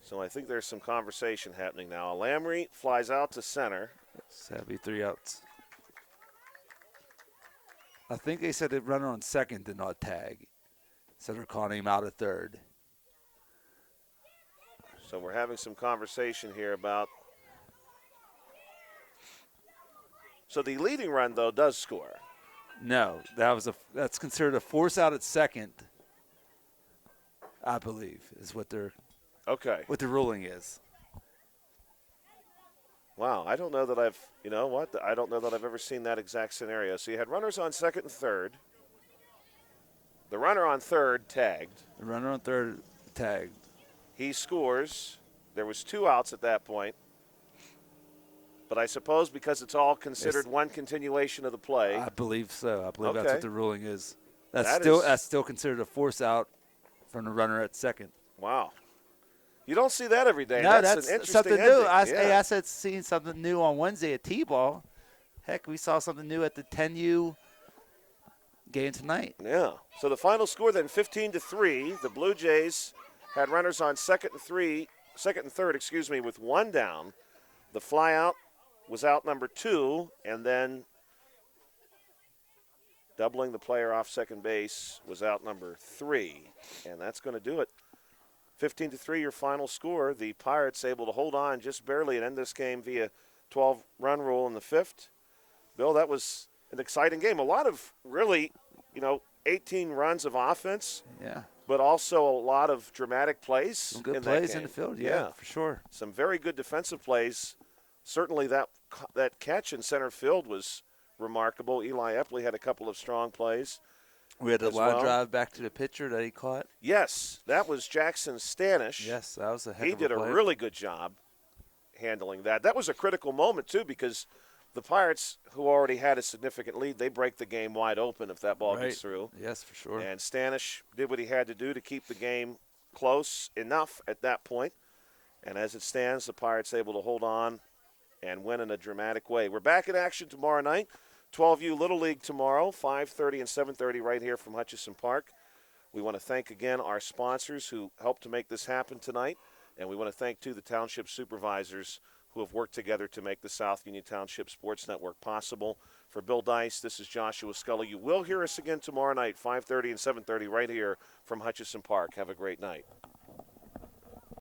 [SPEAKER 1] So I think there's some conversation happening now. Alamry flies out to center.
[SPEAKER 4] So that'd be 3 outs. I think they said the runner on second did not tag. So they're calling him out at third.
[SPEAKER 1] So we're having some conversation here about. So the leading run, though, does score.
[SPEAKER 4] No, that's considered a force out at second. I believe is what the ruling is.
[SPEAKER 1] Wow, I don't know that I've, you know what? I don't know that I've ever seen that exact scenario. So you had runners on second and third. The runner on third tagged.
[SPEAKER 4] The runner on third tagged.
[SPEAKER 1] He scores. There was 2 outs at that point. But I suppose because it's all considered one continuation of the play.
[SPEAKER 4] I believe so. I believe that's
[SPEAKER 1] Okay.
[SPEAKER 4] what the ruling is. That's
[SPEAKER 1] That is-
[SPEAKER 4] still considered a force out from the runner at second.
[SPEAKER 1] Wow. You don't see that every day.
[SPEAKER 4] No,
[SPEAKER 1] that's an
[SPEAKER 4] that's
[SPEAKER 1] interesting
[SPEAKER 4] something
[SPEAKER 1] ending.
[SPEAKER 4] new. I
[SPEAKER 1] Yeah.
[SPEAKER 4] said seeing something new on Wednesday at T-ball.
[SPEAKER 2] heck, we saw something new at the 10U game tonight.
[SPEAKER 1] Yeah. So the final score then 15-3. The Blue Jays had runners on second and third, with one down. The flyout was out number 2, and then doubling the player off second base was out number 3. And that's going to do it. 15-3, your final score. The Pirates able to hold on just barely and end this game via 12-run rule in the 5th. Bill, that was an exciting game. A lot of really, 18 runs of offense.
[SPEAKER 2] Yeah.
[SPEAKER 1] But also a lot of dramatic plays.
[SPEAKER 2] Some good
[SPEAKER 1] in
[SPEAKER 2] plays
[SPEAKER 1] that
[SPEAKER 2] in
[SPEAKER 1] game.
[SPEAKER 2] the field, yeah, for sure.
[SPEAKER 1] Some very good defensive plays. Certainly that catch in center field was remarkable. Eli Epley had a couple of strong plays.
[SPEAKER 2] We had a
[SPEAKER 1] as
[SPEAKER 2] line
[SPEAKER 1] well.
[SPEAKER 2] drive back to the pitcher that he caught.
[SPEAKER 1] Yes, that was Jackson Stanish.
[SPEAKER 2] Yes, that was a heck
[SPEAKER 1] He
[SPEAKER 2] of
[SPEAKER 1] did
[SPEAKER 2] a
[SPEAKER 1] a
[SPEAKER 2] play.
[SPEAKER 1] really good job handling that. That was a critical moment, too, because the Pirates, who already had a significant lead, they break the game wide open if that ball gets through.
[SPEAKER 2] Yes, for sure.
[SPEAKER 1] And Stanish did what he had to do to keep the game close enough at that point. And as it stands, the Pirates able to hold on and win in a dramatic way. We're back in action tomorrow night. 12U Little League tomorrow, 5:30 and 7:30 right here from Hutchison Park. We want to thank again our sponsors who helped to make this happen tonight. And we want to thank, too, the township supervisors who have worked together to make the South Union Township Sports Network possible. For Bill Dice, this is Joshua Scully. You will hear us again tomorrow night, 5:30 and 7:30 right here from Hutchison Park. Have a great night.